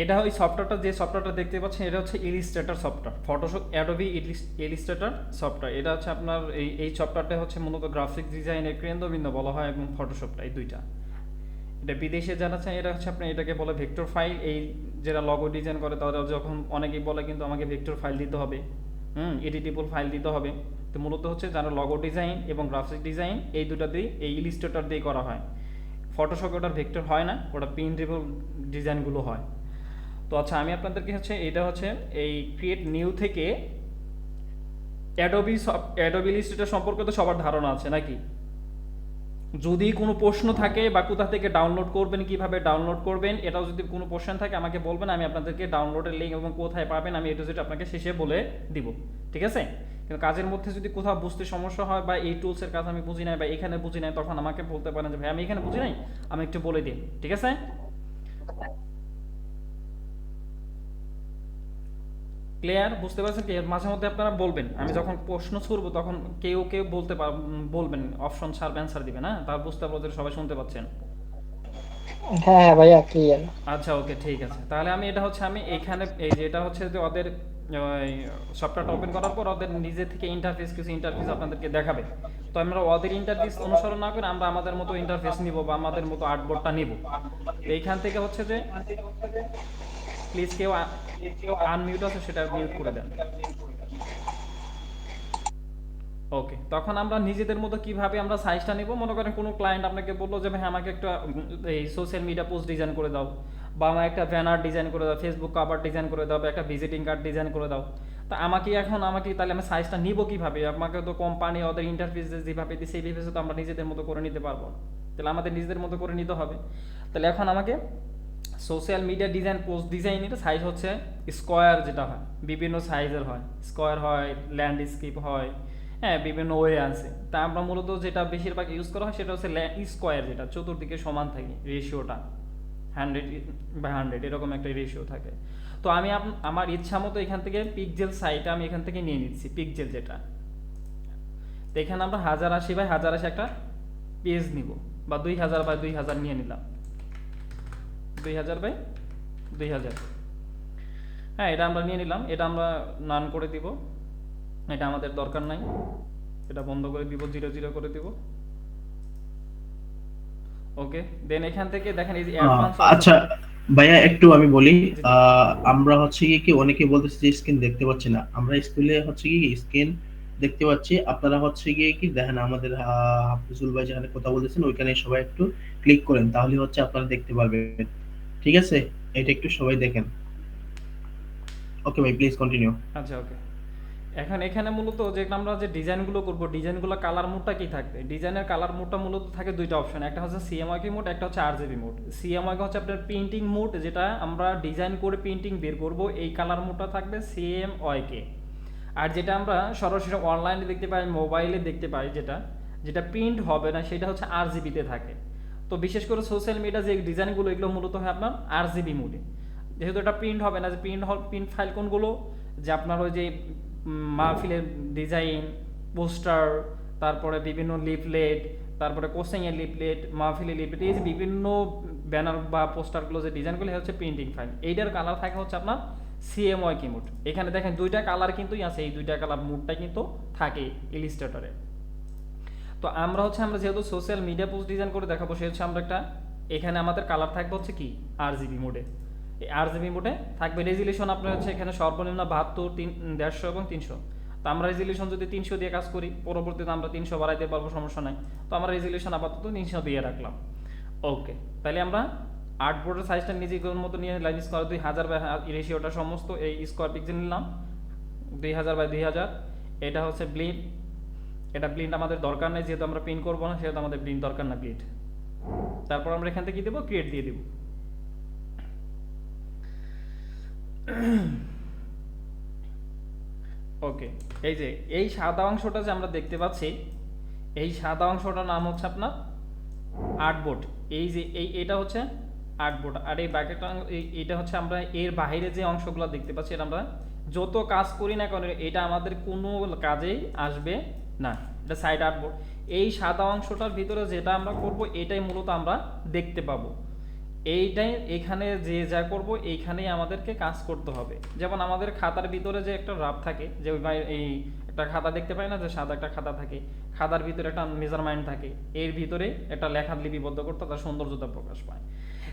এটা ওই সফটওয়্যারটা, যে সফটওয়্যারটা দেখতে পাচ্ছেন এটা হচ্ছে Illustrator software, Photoshop Adobe Illustrator software. এটা হচ্ছে আপনার এই সফটওয়্যারটা হচ্ছে মূলত গ্রাফিক্স ডিজাইনের কেন্দ্রবিন্দু বলা হয়, এবং ফটোশপটা, এই দুইটা। এটা বিদেশে যারা চায় এটা হচ্ছে আপনি এটাকে বলে ভেক্টর ফাইল। এই যারা লগো ডিজাইন করে তারা যখন অনেকেই বলে কিন্তু আমাকে ভেক্টর ফাইল দিতে হবে, এডিটেবল ফাইল দিতে হবে। তো মূলত হচ্ছে যারা লগো ডিজাইন এবং গ্রাফিক্স ডিজাইন এই দুটাতেই এই ইলিস্ট্রেটর দিয়ে করা হয়। ফটোশপে ওটার ভেক্টর হয় না, ওটা প্রিন্টেবল ডিজাইনগুলো হয়। তো আচ্ছা, আমি আপনাদেরকে হচ্ছে এটা হচ্ছে এই ক্রিয়েট নিউ থেকে অ্যাডোবি ইলিস্ট্রেটর সম্পর্কে তো সবার ধারণা আছে নাকি? যদি কোনো প্রশ্ন থাকে বা কোথা থেকে ডাউনলোড করবেন, কিভাবে ডাউনলোড করবেন, এটাও যদি কোনো কোশ্চেন থাকে আমাকে বলবেন, আমি আপনাদেরকে ডাউনলোডের লিঙ্ক এবং কোথায় পাবেন আমি এটা যেটা আপনাকে শেষে বলে দিব, ঠিক আছে? কিন্তু কাজের মধ্যে যদি কোথাও বুঝতে সমস্যা হয় বা এই টুলসের কাজ আমি বুঝি নাই বা এখানে বুঝি নাই, তখন আমাকে বলতে পারেন যে ভাই আমি এখানে বুঝি নাই, আমি একটু বলে দিন, ঠিক আছে? ক্লিয়ার? বুঝতে পারছেন কি? মাঝে মধ্যে আপনারা বলবেন, আমি যখন প্রশ্ন ছুড়বো তখন কেউ কেউ বলবেন, অপশন ছাড়বে, অ্যান্সার দিবে না, তার বুঝতে পারবো যে সবাই শুনতে পাচ্ছেন। হ্যাঁ হ্যাঁ ভাইয়া, ক্লিয়ার। আচ্ছা, ওকে, ঠিক আছে। তাহলে আমি এটা হচ্ছে আমি এইখানে এই যে এটা হচ্ছে যে ওদের সফটওয়্যারটা ওপেন করার পর ওদের নিজে থেকে ইন্টারফেস, কিছু ইন্টারফেস আপনাদেরকে দেখাবে। তো আমরা ওদের ইন্টারফেস অনুসরণ না করে আমরা আমাদের মতো ইন্টারফেস নিব বা আমাদের মতো আর্টবোর্ডটা নিব। তো এইখান থেকে হচ্ছে যে প্লিজ কেউ আনমিউট আছে সেটা মিউট করে দেন। ওকে, তখন আমরা নিজেদের মতো কিভাবে আমরা সাইজটা নিব, মনে করেন কোনো ক্লায়েন্ট আপনাকে বললো যে ভাই আমাকে একটা এই সোশ্যাল মিডিয়া পোস্ট ডিজাইন করে দাও, বা আমার একটা ব্যানার ডিজাইন করে দাও, ফেসবুক কভার ডিজাইন করে দাও, বা একটা ভিজিটিং কার্ড ডিজাইন করে দাও। তা আমাকে তাহলে আমি সাইজটা নিব কিভাবে? আমাকে তো কোম্পানি ওদের ইন্টারফেসে যেভাবে দিই সেই তো আমরা নিজেদের মতো করে নিতে পারবো না। তাহলে আমাদের নিজেদের মতো করে নিতে হবে। তাহলে এখন আমাকে সোশ্যাল মিডিয়া ডিজাইন, পোস্ট ডিজাইনের সাইজ হচ্ছে স্কোয়ার, যেটা হয় বিভিন্ন সাইজের হয়, স্কোয়ার হয়, ল্যান্ডস্কেপ হয়, হ্যাঁ বিভিন্ন ওয়ে আছে। তা আমরা মূলত যেটা বেশিরভাগ ইউজ করা হয় সেটা হচ্ছে স্কোয়ার, যেটা চতুর্দিকে সমান থাকে, রেশিওটা 100/100 এরকম একটা রেশিও থাকে। তো আমি আমার ইচ্ছা মতো এখান থেকে পিক্সেল সাইজটা আমি এখান থেকে নিয়ে নিচ্ছি, পিক্সেল যেটা। তো এখানে আমরা 1080/1080 একটা পেজ নিব, বা 2000/2000 নিয়ে নিলাম, 2000/2000। হ্যাঁ, এটা আমরা নিয়ে নিলাম, এটা আমরা নান করে দিব, এটা আমাদের দরকার নাই, এটা বন্ধ করে দিব, 00 করে দিব। ওকে, দেন এখান থেকে দেখেন এই যে অ্যাডভান্স অপশন। আচ্ছা ভাইয়া, একটু আমি বলি। জি জি। আমরা হচ্ছে কি অনেকে বলতেছে যে স্ক্রিন দেখতে পাচ্ছি না। আমরা স্কুলে হচ্ছে কি স্ক্রিন দেখতে পাচ্ছি। আপনারা হচ্ছে গিয়ে কি দেখেন আমাদের হাফিজুল ভাই যেখানে কথা বলতেছেন ওইখানে সবাই একটু ক্লিক করেন, তাহলে হচ্ছে আপনারা দেখতে পারবেন। ঠিক আছে, এটা একটু সবাই দেখেন। ওকে ভাই, প্লিজ কন্টিনিউ। আচ্ছা, ওকে। এখন এখানে মূলত যে আমরা যে ডিজাইনগুলো করব, ডিজাইনগুলো কালার মোডটা কি থাকবে? ডিজাইনের কালার মোডটা মূলত থাকে দুইটা অপশন, একটা হচ্ছে সিএমওয়াইকে মোড, একটা হচ্ছে আরজিবি মোড। সিএমওয়াইকে হচ্ছে আপনার প্রিন্টিং মোড, যেটা আমরা ডিজাইন করে প্রিন্টিং বের করব, এই কালার মোডটা থাকবে সিএমওয়াইকে। আর যেটা আমরা সরাসরি অনলাইনে দেখতে পাই, মোবাইলে দেখতে পাই, যেটা যেটা প্রিন্ট হবে না, সেটা হচ্ছে আরজিবিতে থাকে। তো বিশেষ করে সোশ্যাল মিডিয়া যে ডিজাইনগুলো, এগুলো মূলত হয় আপনার আরজিবি মোডে, যেহেতু এটা প্রিন্ট হবে না। যে প্রিন্ট ফাইল কোনগুলো, যে আপনার ওই যে মাহফিলের ডিজাইন, পোস্টার, তারপরে বিভিন্ন লিফলেট, তারপরে কোচিংয়ের লিফলেট, মাহফিলের লিফলেট, এই যে বিভিন্ন ব্যানার বা পোস্টারগুলো যে ডিজাইনগুলো হচ্ছে প্রিন্টিং ফাইল, এইটার কালার থাকে হচ্ছে আপনার সিএমওয়াই কি মোড। এখানে দেখেন দুইটা কালার কিন্তু আছে, এই দুইটা কালার মোডটা কিন্তু থাকে ইলিস্ট্রেটরে। তো আমরা যেহেতু সোশ্যাল মিডিয়া পোস্ট ডিজাইন করে দেখাবো, সে হচ্ছে আমরা একটা, এখানে আমাদের কালার থাকবে হচ্ছে কি আরজিবি মোডে। এই আরজিবি মোডে থাকবে। রেজুলেশন আপনার হচ্ছে এখানে সর্বনিম্ন 72, 150 এবং 300। তো আমরা রেজুলেশন যদি 300 দিয়ে কাজ করি, পরবর্তীতে আমরা 300 বাড়াইতে পারবো, সমস্যা নাই। তো আমরা রেজুলেশন আপাতত 300 দিয়ে রাখলাম। ওকে, তাহলে আমরা আর্টবোর্ডের সাইজটা নিজের মতো নিয়ে লাইন স্কোয়ার 2000 বাই রেশিওটা সমস্ত এই স্কোয়ার পিক্সেল নিলাম, 2000/2000। এটা হচ্ছে ব্লিড, এটা ব্লিন্ড আমাদের দরকার নেই, যেহেতু আমরা প্রিন্ট করবো না, সেহেতু আমাদের ব্লিন্ড দরকার না ব্লিড। তারপর আমরা এখান থেকে কি দেবো, ক্রিয়েট দিয়ে দেবো। ওকে, এই যে এই সাদা অংশটা যে আমরা দেখতে পাচ্ছি, এই সাদা অংশটার নাম হচ্ছে আপনার আর্টবোর্ড। এই যে এটা হচ্ছে আর্টবোর্ড, আর এই ব্র্যাকেটটা এটা হচ্ছে আমরা এর বাইরে যে অংশগুলো দেখতে পাচ্ছি, এটা আমরা যত কাজ করি না কেন এটা আমাদের কোনো কাজেই আসবে না, এটা সাইড আর্টবোর্ড। এই সাদা অংশটার ভিতরে যেটা আমরা করব এটাই মূলত আমরা দেখতে পাবো। এইটাই এখানে যে যা করব এইখানেই আমাদেরকে কাজ করতে হবে। যেমন আমাদের খাতার ভিতরে যে একটা রাফ থাকে, যে ওই এই একটা খাতা দেখতে পাই না, যে সাদা একটা খাতা থাকে, খাতার ভিতরে একটা মেজারমেন্ট থাকে, এর ভিতরে একটা লেখা লিপিবদ্ধ করতে তার সৌন্দর্যতা প্রকাশ পায়।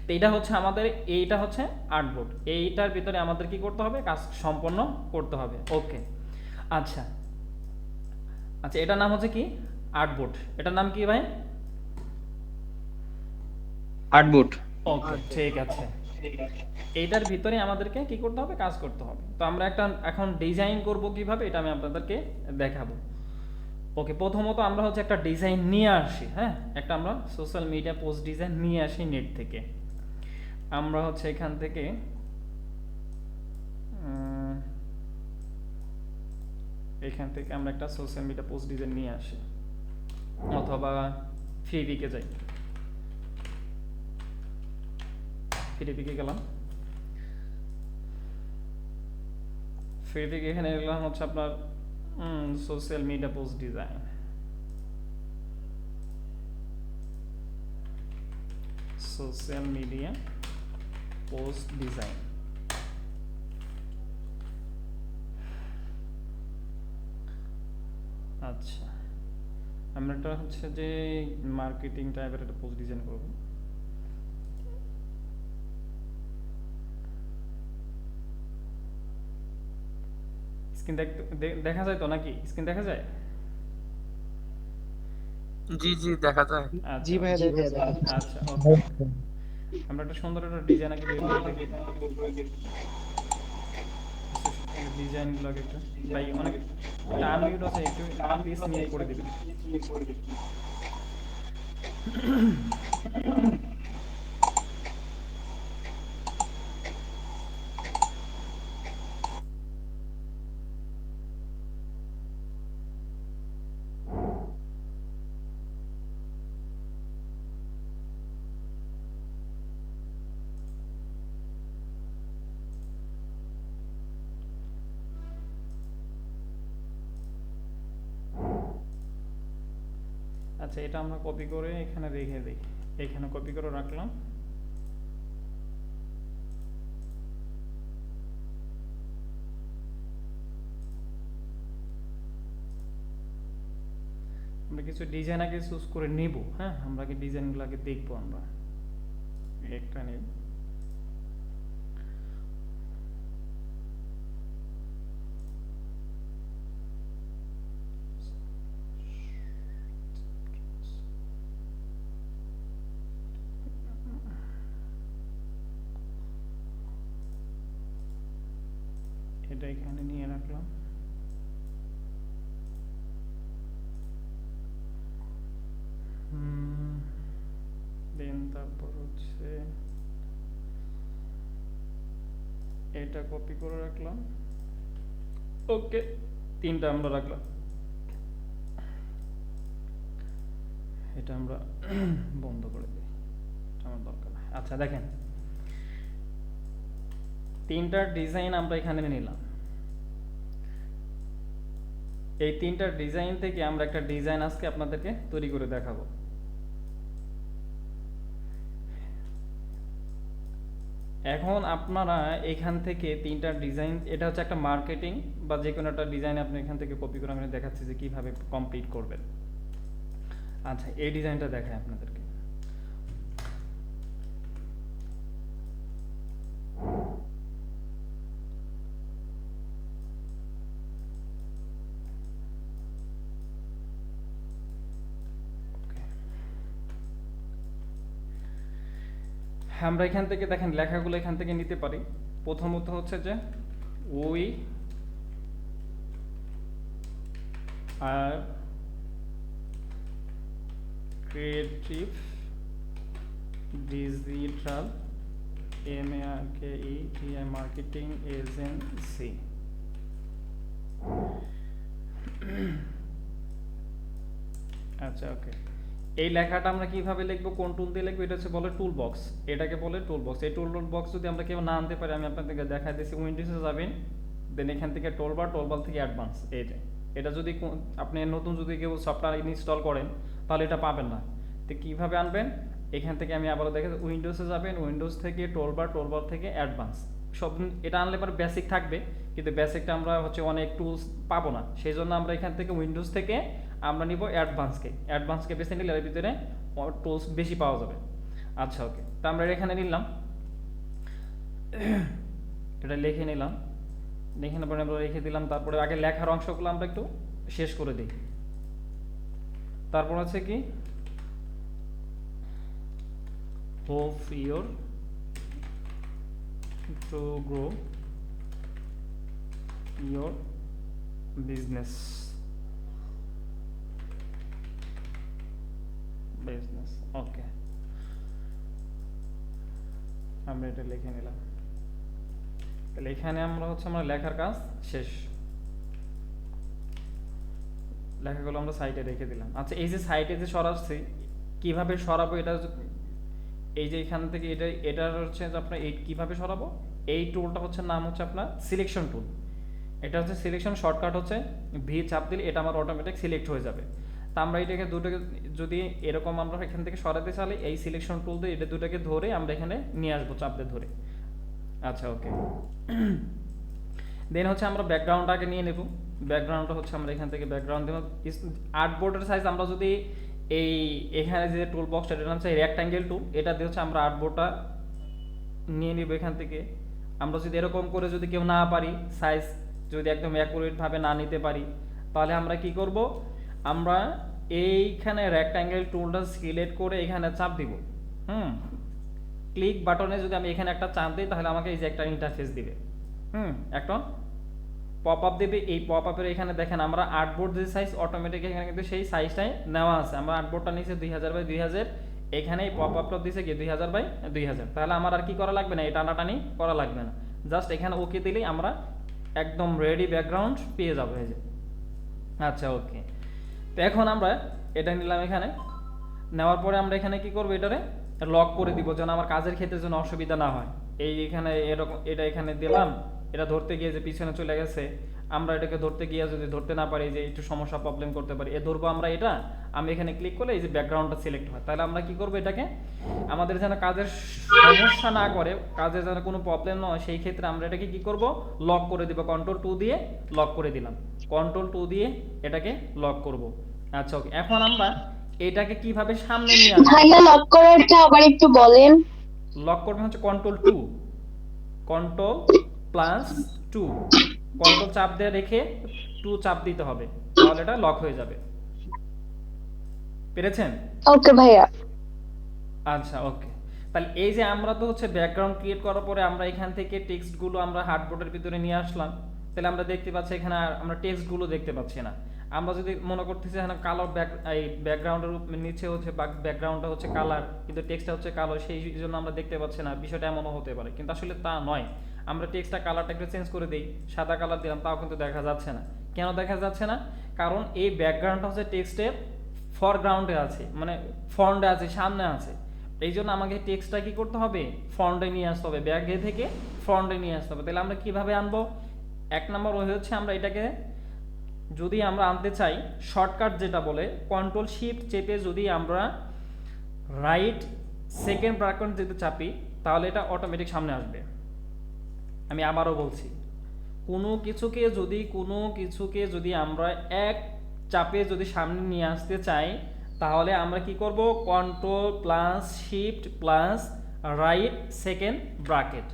তো এইটা হচ্ছে আমাদের, এইটা হচ্ছে আর্টবোর্ড, এইটার ভিতরে আমাদের কি করতে হবে, কাজ সম্পন্ন করতে হবে। ওকে, আচ্ছা আচ্ছা, এটার নাম হচ্ছে কি, আর্টবোর্ড। এটার নাম কি ভাই? আর্টবোর্ড। ওকে, ঠিক আছে। এইটার ভিতরে আমাদেরকে কি করতে হবে, কাজ করতে হবে। তো আমরা একটা এখন ডিজাইন করব কিভাবে, এটা আমি আপনাদেরকে দেখাবো। ওকে, প্রথমত আমরা হচ্ছে একটা ডিজাইন নিয়ে আসি, হ্যাঁ, একটা আমরা সোশ্যাল মিডিয়া পোস্ট ডিজাইন নিয়ে আসি নেট থেকে। আমরা হচ্ছে এখান থেকে আমরা একটা সোশ্যাল মিডিয়া পোস্ট ডিজাইন নিয়ে আসি, অথবা ফ্রিপিকে যাই, ফ্রিপিকে গেলাম। ফ্রিপিকে এখানে গেলাম হচ্ছে আপনার social media post design, social media post design. আচ্ছা, আমরা একটা হচ্ছে যে মার্কেটিং টাইপের একটা পোস্ট ডিজাইন করব। স্ক্রিন দেখা যায় তো নাকি? স্ক্রিন দেখা যায়? জি জি দেখা যায়। আচ্ছা জি ভাইয়া দেখা যায়। আচ্ছা, ওকে। আমরা একটা সুন্দর একটা ডিজাইন আগে বের করে দেখি। ডিজাইনগুলোকে একটু, ভাই অনেক টান মিউট আছে, একটু প্লিজ মিউট করে দিবেন। আচ্ছা, এটা আমরা কপি করে এখানে রেখে দিই, এখানে কপি করে রাখলাম। আমরা কিছু ডিজাইন আগে চুজ করে নিব, হ্যাঁ, আমরা আগে ডিজাইনগুলো আগে দেখবো। আমরা একটা নেব, এটা এখানে নিয়ে রাখলাম। দেন তারপর হচ্ছে এটা কপি করে রাখলাম। ওকে, তিনটা আমরা রাখলাম। এটা আমরা বন্ধ করে দিই, আমার দরকার নাই। আচ্ছা দেখেন, তিনটা ডিজাইন আমরা এখানে নিলাম। এই তিনটা ডিজাইন থেকে আমরা একটা ডিজাইন আজকে আপনাদেরকে তৈরি করে দেখাবো। এখন আপনারা এখান থেকে তিনটা ডিজাইন, এটা হচ্ছে একটা মার্কেটিং বা যে কোনো একটা ডিজাইন আপনি এখান থেকে কপি করে আমি দেখাচ্ছি যে কিভাবে কমপ্লিট করবেন। আচ্ছা, এই ডিজাইনটা দেখাই আপনাদেরকে। আমরা এখান থেকে দেখেন লেখাগুলো এখান থেকে নিতে পারি। প্রথমত হচ্ছে যে we are creative digital MARKETI marketing agency. আচ্ছা, ওকে। এই লেখাটা আমরা কিভাবে লিখবো, কোন টুল দিয়ে লিখবো, এটা হচ্ছে বলে টুল বক্স। এটাকে বলে টুল বক্স। এই টুল বক্স যদি আমরা কেউ না আনতে পারি, আমি আপনাদেরকে দেখাই দিচ্ছি। উইন্ডোজে যাবেন, দেন এখান থেকে টুলবার, টুলবার থেকে অ্যাডভান্স। এটা যদি আপনি নতুন যদি কেউ সফটওয়্যার ইনস্টল করেন তাহলে এটা পাবেন না। তো কিভাবে আনবেন, এখান থেকে আমি আবারও দেখে উইন্ডোজে যাবেন, উইন্ডোজ থেকে টুলবার, টুলবার থেকে অ্যাডভান্স, সব এটা আনলে পরে বেসিক থাকবে, কিন্তু বেসিকটা আমরা হচ্ছে অনেক টুলস পাবো না, সেই জন্য আমরা এখান থেকে উইন্ডোজ থেকে আমরা নিব অ্যাডভান্সকে, অ্যাডভান্সকে বেছে নিলে এর ভিতরে টুলস বেশি পাওয়া যাবে। আচ্ছা ওকে, তো আমরা এখানে নিলাম, এটা লিখে নিলাম, লিখে নেওয়ার পরে আমরা রেখে দিলাম। তারপরে আগে লেখার অংশগুলো আমরা একটু শেষ করে দিই। তারপর আছে কি hope your to grow your business ওকে, আমরা এটা লিখে নিলাম। তাহলে এখানে আমরা হচ্ছে আমরা লেখার কাজ শেষ, লেখাগুলো আমরা সাইটে রেখে দিলাম। আচ্ছা এই যে সাইটে যে সরাচ্ছি কিভাবে সরাবো, এটা এই যে এখান থেকে এটার হচ্ছে যে আপনার এই কিভাবে সরাবো, এই টুলটা হচ্ছে নাম হচ্ছে আপনার সিলেকশন টুল। এটা হচ্ছে সিলেকশন শর্টকাট, হচ্ছে ভি চাপ দিলে এটা আমার অটোমেটিক সিলেক্ট হয়ে যাবে। তা আমরা এটাকে দুটোকে যদি এরকম আমরা এখান থেকে সরাতে চাইলে এই সিলেকশন টুল দিয়ে এটা দুটোকে ধরে আমরা এখানে নিয়ে আসবো চাপ দিয়ে ধরে। আচ্ছা ওকে, দেন হচ্ছে আমরা ব্যাকগ্রাউন্ডটাকে নিয়ে নেব। ব্যাকগ্রাউন্ডটা হচ্ছে আমরা এখান থেকে ব্যাকগ্রাউন্ড দেব। আর্টবোর্ডের সাইজ আমরা যদি এই এখানে যে টুল বক্সটা এটা হচ্ছে রেক্ট্যাঙ্গেল টুল, এটা দিয়ে হচ্ছে আমরা আর্টবোর্ডটা নিয়ে নিব এখান থেকে। আমরা যদি এরকম করে যদি কেউ না পারি, সাইজ যদি একদম অ্যাকুরেটভাবে না নিতে পারি, তাহলে আমরা কি করব, আমরা এইখানে রেক্ট্যাঙ্গেল টুলটা সিলেক্ট করে এখানে চাপ দিব। ক্লিক বাটনে যদি আমি এখানে একটা চাপ দিই তাহলে আমাকে এই যে একটা ইন্টারফেস দিবে, একটা পপ আপ দেবে। এই পপ আপের এখানে দেখেন আমরা আর্টবোর্ড যে সাইজ অটোমেটিক এখানে কিন্তু সেই সাইজটাই নেওয়া আছে। আমরা আর্টবোর্ডটা নিচে 2000 বাই 2000, এখানে এই পপ আপটা দিছে কি 2000 বাই 2000। তাহলে আমার আর কি করা লাগবে না, এই টানাটানি করা লাগবে না, জাস্ট এখানে ওকে দিলেই আমরা একদম রেডি ব্যাকগ্রাউন্ড পেয়ে যাবো এই যে। আচ্ছা ওকে, তো এখন আমরা এটা নিলাম, এখানে নেওয়ার পরে আমরা এখানে কি করবো, এটারে লক করে দিব যেন আমার কাজের ক্ষেত্রে যেন অসুবিধা না হয়। এই এখানে এরকম এটা এখানে দিলাম, এটা ধরতে গিয়ে যে পিছনে চলে গেছে, আমরা এটাকে ধরতে গিয়ে যদি ধরতে না পারি, যে একটু সমস্যা প্রবলেম করতে পারি, ধরবো আমরা এটা। আমি এখানে ক্লিক করলে এই যে ব্যাকগ্রাউন্ডটা সিলেক্ট হয়, তাহলে আমরা কি করবো, এটাকে আমাদের যেন কাজের সমস্যা না করে, কাজের যেন কোনো প্রবলেম না হয়, সেই ক্ষেত্রে আমরা এটাকে কি করব, লক করে দিব। কন্ট্রোল 2 দিয়ে লক করে দিলাম, কন্ট্রোল 2 দিয়ে এটাকে লক করব। আচ্ছা ওকে, এখন আমরা এটাকে কিভাবে সামনে নিয়ে আসবো, ভাইয়া লক করারটা আবার একটু বলেন। লক করবেন হচ্ছে কন্ট্রোল 2, কন্ট্রোল প্লাস 2, কন্ট্রোল চাপ দিয়ে রেখে 2 চাপ দিতে হবে, তাহলে এটা লক হয়ে যাবে। পেরেছেন? ওকে ভাইয়া। আচ্ছা ওকে, তাহলে এই যে আমরা তো হচ্ছে ব্যাকগ্রাউন্ড ক্রিয়েট করার পরে আমরা এখান থেকে টেক্সটগুলো আমরা হার্ডবোর্ডের ভিতরে নিয়ে আসলাম। তাহলে আমরা দেখতে পাচ্ছি এখানে আমরা টেক্সটগুলো দেখতে পাচ্ছি না। আমরা যদি মনে করতেছি এখানে কালো এই ব্যাকগ্রাউন্ডের নিচে হচ্ছে ব্যাকগ্রাউন্ডটা হচ্ছে কালার, কিন্তু টেক্সটটা হচ্ছে কালো, সেই জন্য আমরা দেখতে পাচ্ছি না। বিষয়টা এমনও হতে পারে, কিন্তু আসলে তা নয়। আমরা টেক্সটটা কালারটা একটু চেঞ্জ করে দিই, সাদা কালার দিলাম, তাও কিন্তু দেখা যাচ্ছে না। কেন দেখা যাচ্ছে না? কারণ এই ব্যাকগ্রাউন্ডটা হচ্ছে টেক্সটের ফরগ্রাউন্ডে আছে, মানে ফ্রন্টে আছে, সামনে আছে। এই জন্য আমাকে টেক্সটটা কি করতে হবে, ফ্রন্টে নিয়ে আসতে হবে, ব্যাকে থেকে ফ্রন্টে নিয়ে আসতে হবে। তাহলে আমরা কিভাবে আনবো? এক নম্বর ওয়ে হচ্ছে আমরা এটাকে যদি আমরা আনতে চাই, শর্টকাট যেটা বলে কন্ট্রোল শিফট চেপে যদি আমরা রাইট সেকেন্ড ব্র্যাকেট যদি চাপি, তাহলে এটা অটোমেটিক সামনে আসবে। আমি আবারও বলছি, কোনো কিছুকে যদি আমরা এক চাপে যদি সামনে নিয়ে আসতে চাই, তাহলে আমরা কি করব, control plus shift plus right second bracket.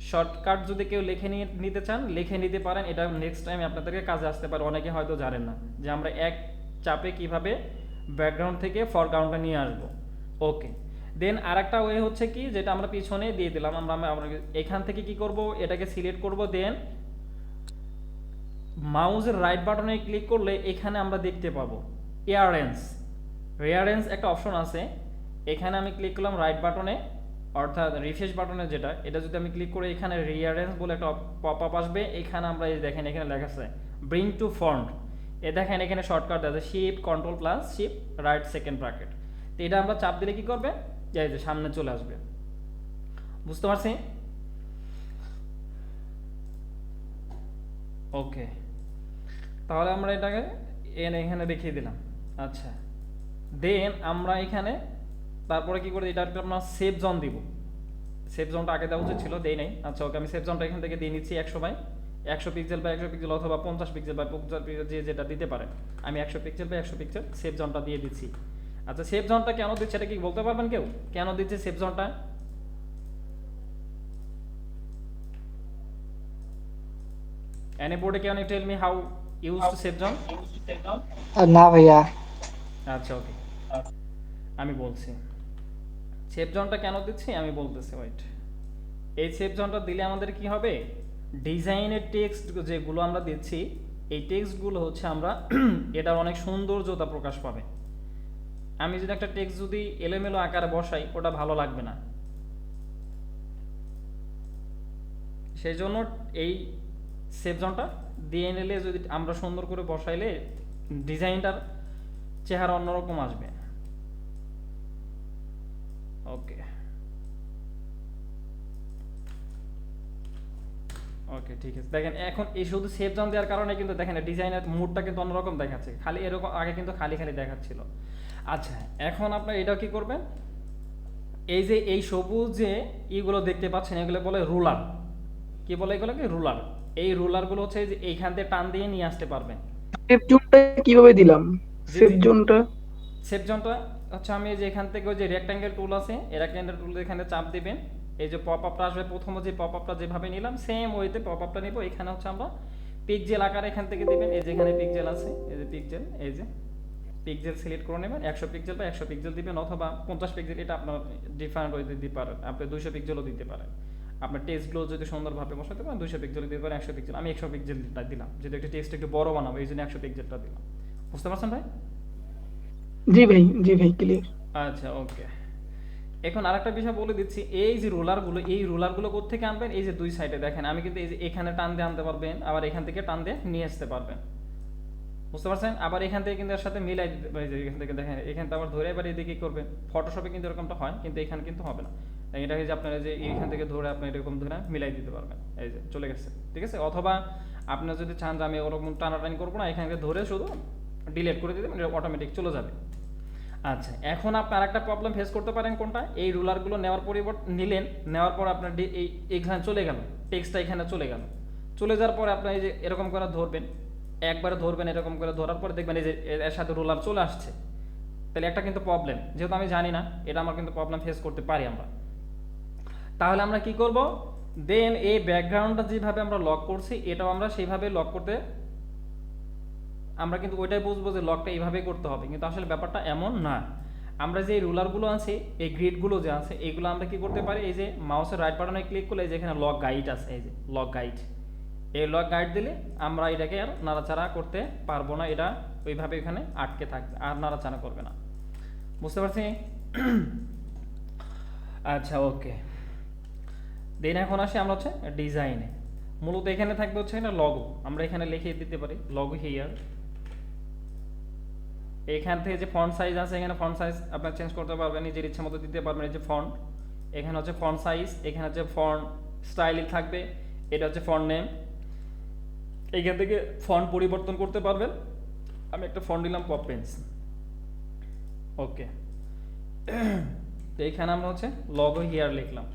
Shortcut যদি কেউ লিখে নিতে চান, লিখে নিতে পারেন, এটা নেক্সট টাইম আপনাদেরকে কাজে আসতে পারে। অনেকে হয়তো জানেন না যে আমরা এক চাপে কিভাবে ব্যাকগ্রাউন্ড থেকে ফরগ্রাউন্ডটা নিয়ে আসবো। ওকে, দেন আরেকটা ওয়ে হচ্ছে কি, যেটা আমরা পিছনে দিয়ে দিলাম, আমরা এখান থেকে কি করব, এটাকে সিলেক্ট করব, দেন মাউসের রাইট বাটনে ক্লিক করলে এখানে আমরা দেখতে পাবো রিয়ারেঞ্জ একটা অপশন আছে। এখানে আমি ক্লিক করলাম রাইট বাটনে, অর্থাৎ রিফ্রেশ বাটনে যেটা, এটা যদি আমি ক্লিক করে এখানে রিয়ারেঞ্জ বলে একটা পপ আপ আসবে। এখানে আমরা এই দেখেন এখানে লেখা আছে ব্রিং টু ফ্রন্ট। এ দেখেন এখানে শর্টকাট আছে shift control plus shift right second bracket. তো এটা আমরা চাপ দিলে কি করবে, এই যে সামনে চলে আসবে। বুঝতে পারছি? ওকে, তাহলে আমরা এটাকে এখানে দেখিয়ে দিলাম। আচ্ছা, দেন আমরা এখানে তারপরে কি করে এটা একটা আপনার সেভ জোন দিব। সেভ জোনটা আগে দেওয়া উচিত ছিল, দেই নাই। আচ্ছা ওকে, আমি সেভ জোনটা এখান থেকে দিয়ে নিচ্ছি 100 বাই 100 পিক্সেল বা 100 পিক্সেল অথবা 50 পিক্সেল বা 50 পিক্সেল, যে যেটা দিতে পারে। আমি 100 পিক্সেল বা 100 পিক্সেল সেভ জোনটা দিয়ে দিচ্ছি। আচ্ছা সেভ জোনটা কেন দিচ্ছে এটা কি বলতে পারবেন কেউ, কেন দিচ্ছে সেভ জোনটা? Anybody can you tell me how used to save zone? না ভাইয়া। আচ্ছা ওকে, আমি বলছি সেভ জোনটা কেন দিচ্ছি আমি বলতেছি, ওয়েট। এই সেভ জোনটা দিলে আমাদের কি হবে, ডিজাইনের টেক্সট যেগুলো আমরা দিচ্ছি এই টেক্সটগুলো হচ্ছে আমরা এটার অনেক সৌন্দর্যতা প্রকাশ পাবে। আমি যদি একটা টেক্সট যদি এলোমেলো আকারে বসাই ওটা ভালো লাগবে না। সেই জন্য এই সেভ জোনটা দিয়ে নিলে যদি আমরা সুন্দর করে বসাইলে ডিজাইনটার চেহারা অন্যরকম আসবে। ওকে ওকে ঠিক আছে, দেখেন এখন এই শুধু সেভ জোন দেওয়ার কারণে কিন্তু দেখেন ডিজাইনের মুডটা কিন্তু অন্যরকম দেখাচ্ছে, খালি এরকম আগে কিন্তু খালি খালি দেখাচ্ছিল। আচ্ছা এখন আপনার এটা কি করবেন, এই যে এই সবুজ যে ইগুলো দেখতে পাচ্ছেন এগুলো বলে রুলার। কি বলে এগুলোকে? রুলার। এই রুলারগুলো হচ্ছে যে এইখান থেকে টান দিয়ে নিয়ে আসতে পারবেন। সেভ জোনটা কিভাবে দিলাম? সেভ জোনটা সেভ জোনটা হচ্ছে আমি এই যে এখান থেকে ওই যে রেক্ট্যাঙ্গেল টুল আছে, এই রেক্ট্যাঙ্গেল টুল এখানে চাপ দিবেন, এই যে পপ আপটা আসবে প্রথম যে পপ আপটা যেভাবে নিলাম সেম ওইতে পপ আপটা নিব। এখানে হচ্ছে আমরা পিক্সেল আকারে এখান থেকে দিবেন, এই যে এখানে পিক্সেল আছে, এই যে পিক্সেল, এই যে পিক্সেল সিলেক্ট করে নেবেন। 100 পিক্সেল বা 100 পিক্সেল দিবেন অথবা 50 পিক্সেল, এটা আপনার ডিফারেন্ট ওইতে দিতে পারেন। আপনি 200 পিক্সেলও দিতে পারেন। আপনার টেক্সটগুলো যদি সুন্দরভাবে বসাতে পারেন 200 পিক্সেল দিতে পারেন, 100 পিক্সেল। আমি 100 পিক্সেলটা দিলাম, যদি একটা টেক্সট একটু বড় বানাবো এই জন্য 100 পিক্সেলটা দিলাম। বুঝতে পারছেন ভাই? জি ভাই ক্লিয়ার। আচ্ছা ওকে, এখন আরেকটা বিষয় বলে দিচ্ছি, এই যে রোলারগুলো, এই রোলারগুলো কোত্থেকে আনবেন, এই যে দুই সাইডে দেখেন আমি কিন্তু এই যে এখানে টান দিয়ে আনতে পারবেন, আবার এখান থেকে টান দিয়ে নিয়ে আসতে পারবেন। বুঝতে পারছেন? আবার এখান থেকে কিন্তু এর সাথে মিলাই দিতে পারি, যে এখান থেকে দেখেন এখান থেকে আবার ধরে এবার এদিকে কি করবেন, ফটোশপে কিন্তু এরকমটা হয় কিন্তু এখানে কিন্তু হবে না। এটা যে আপনার যে এখান থেকে ধরে আপনি এরকম ধরে মিলাই দিতে পারবেন, এই যে চলে গেছে, ঠিক আছে। অথবা আপনার যদি চান যে আমি ওরকম টানাটানি করবো না, এখানে শুধু ডিলিট করে দিতে এটা অটোমেটিক চলে যাবে। আচ্ছা এখন আপনি আরেকটা প্রবলেম ফেস করতে পারেন, কোনটা? এই রুলারগুলো নেওয়ার পরিবর্তে নিলেন, নেওয়ার পর আপনার এই এখানে চলে গেল, টেক্সটটা এখানে চলে গেল, চলে যাওয়ার পরে আপনি এই যে এরকম করে ধরবেন, একবারে ধরবেন, এরকম করে ধরার পরে দেখবেন এই যে এর সাথে রুলার চলে আসছে। তাহলে একটা কিন্তু প্রবলেম, যেহেতু আমি জানি না এটা আমার কিন্তু প্রবলেম ফেস করতে পারি আমরা। তাহলে আমরা কি করব, দেন এই ব্যাকগ্রাউন্ডটা যেভাবে আমরা লক করছি এটাও আমরা সেইভাবে লক করতে, আমরা কিন্তু ওইটাই বুঝবো যে লকটা এইভাবেই করতে হবে, কিন্তু আসলে ব্যাপারটা এমন না। আমরা যে রুলারগুলো আছে, এই গ্রিডগুলো যে আছে, এইগুলো আমরা কি করতে পারি, এই যে মাউসের রাইট বাটনে ক্লিক করলে এই যে এখানে লক গাইড আছে, এই যে লক গাইড, এই লক গাইড দিলে আমরা এটাকে আর নাড়াচাড়া করতে পারবো না, এটা ওইভাবে এখানে আটকে থাকবে আর নাড়াচাড়া করবে না। বুঝতে পারছি? আচ্ছা ওকে, দেন এখন আসি আমরা হচ্ছে ডিজাইনে। মূলত এখানে থাকবে হচ্ছে একটা লগো, আমরা এখানে লিখে দিতে পারি লগো হিয়ার। এখান থেকে যে ফন্ট সাইজ আছে, এখানে ফন্ট সাইজ আপনার চেঞ্জ করতে পারবেন, নিজের ইচ্ছা মতো দিতে পারবেন। এই যে ফন্ট, এখানে হচ্ছে ফন্ট সাইজ, এখানে হচ্ছে ফন্ট স্টাইল থাকবে, এটা হচ্ছে ফন্ট নেম। এইখান থেকে ফন্ট পরিবর্তন করতে পারবেন। আমি একটা ফন্ট দিলাম পপ পেন্স, ওকে। তো এইখানে আমরা হচ্ছে লগো হিয়ার লিখলাম।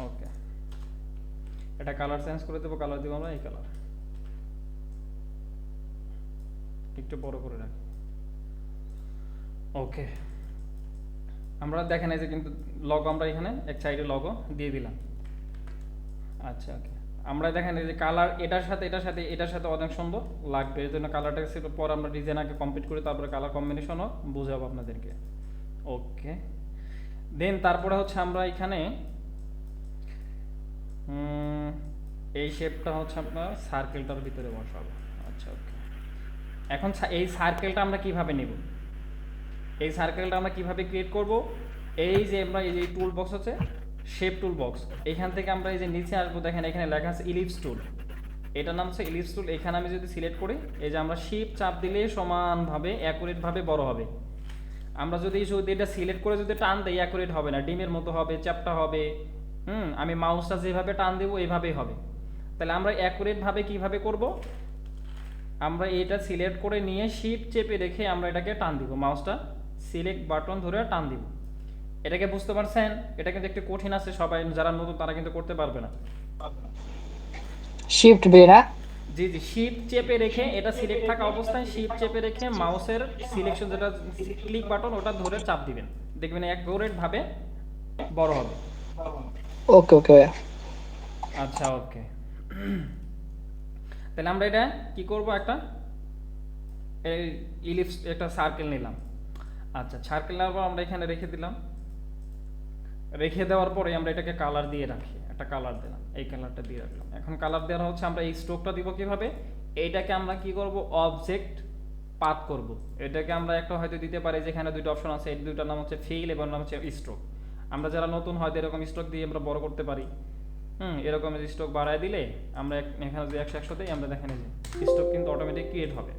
ওকে, এটা কালার চেঞ্জ করে দেবো, কালার দিব আমরা এই কালার, একটু বড় করে রাখি। ওকে, আমরা দেখেন এই যে কিন্তু লগো আমরা এখানে এক সাইডে লগো দিয়ে দিলাম। আচ্ছা ওকে, আমরা দেখেন এই যে কালার এটার সাথে এটার সাথে এটার সাথে অনেক সুন্দর লাগবে, এই জন্য কালারটা পর আমরা ডিজাইন আগে কমপ্লিট করি, তারপরে কালার কম্বিনেশনও বুঝাবো আপনাদেরকে। ওকে, দেন তারপরে হচ্ছে আমরা এখানে এই শেপটা হচ্ছে আপনার সার্কেলটার ভিতরে বসাবো। আচ্ছা ওকে, এখন এই সার্কেলটা আমরা কিভাবে নেব, এই সার্কেলটা আমরা কিভাবে ক্রিয়েট করব, এই যে আমরা এই যে টুল বক্স আছে শেপ টুল বক্স, এখান থেকে আমরা এই যে নিচে আসবো, দেখেন এখানে লেখা আছে ইলিপস টুল, এটার নাম হচ্ছে ইলিপস টুল। এখানে আমি যদি সিলেক্ট করি, এই যে আমরা শিপ চাপ দিলে সমানভাবে অ্যাকুরেটভাবে বড় হবে। আমরা যদি এটা সিলেক্ট করে যদি টান দেই অ্যাকুরেট হবে না, ডিমের মতো হবে, চ্যাপটা হবে। আমি মাউসটা যেভাবে টান দেবো এইভাবেই হবে। তাহলে আমরা অ্যাকুরেট ভাবে কিভাবে করব, আমরা এটা সিলেক্ট করে নিয়ে শিফট চেপে রেখে আমরা এটাকে টান দিব, মাউসটা সিলেক্ট বাটন ধরে টান দিব। এটাকে বুঝতে পারছেন? এটা কিন্তু একটু কঠিন আছে, সবাই যারা নতুন তারা কিন্তু করতে পারবে না। শিফট বে না? জি জি, শিফট চেপে রেখে এটা সিলেক্ট থাকা অবস্থায় শিফট চেপে রেখে মাউসের সিলেকশন যেটা ক্লিক বাটন ওটা ধরে চাপ দিবেন, দেখবেন অ্যাকুরেট ভাবে বড় হবে। ওকে ওকে ভাইয়া। আচ্ছা ওকে, তাহলে আমরা এটা কি করব, একটা এই ইলিপস একটা সার্কেল নিলাম। আচ্ছা সার্কেল নেওয়ার পর আমরা এখানে রেখে দিলাম, রেখে দেওয়ার পরে আমরা এটাকে কালার দিয়ে রাখি, একটা কালার দিলাম, এই কালারটা দিয়ে রাখলাম। এখন কালার দেওয়া হচ্ছে আমরা এই স্ট্রোকটা দিব কিভাবে, এইটাকে আমরা কি করব, অবজেক্ট পাথ করব। এটাকে আমরা একটা হয়তো দিতে পারি, যেখানে দুইটা অপশন আছে, এই দুইটার নাম হচ্ছে ফিল এবং নাম হচ্ছে স্ট্রোক। আমরা যারা নতুন হয়তো এরকম স্ট্রোক দিয়ে আমরা বড় করতে পারি। এরকম স্ট্রোক বাড়ায় দিলে আমরা এখানে যদি 100 দেই, আমরা দেখেন যে স্ট্রোক কিন্তু অটোমেটিক ক্রিয়েট হবে।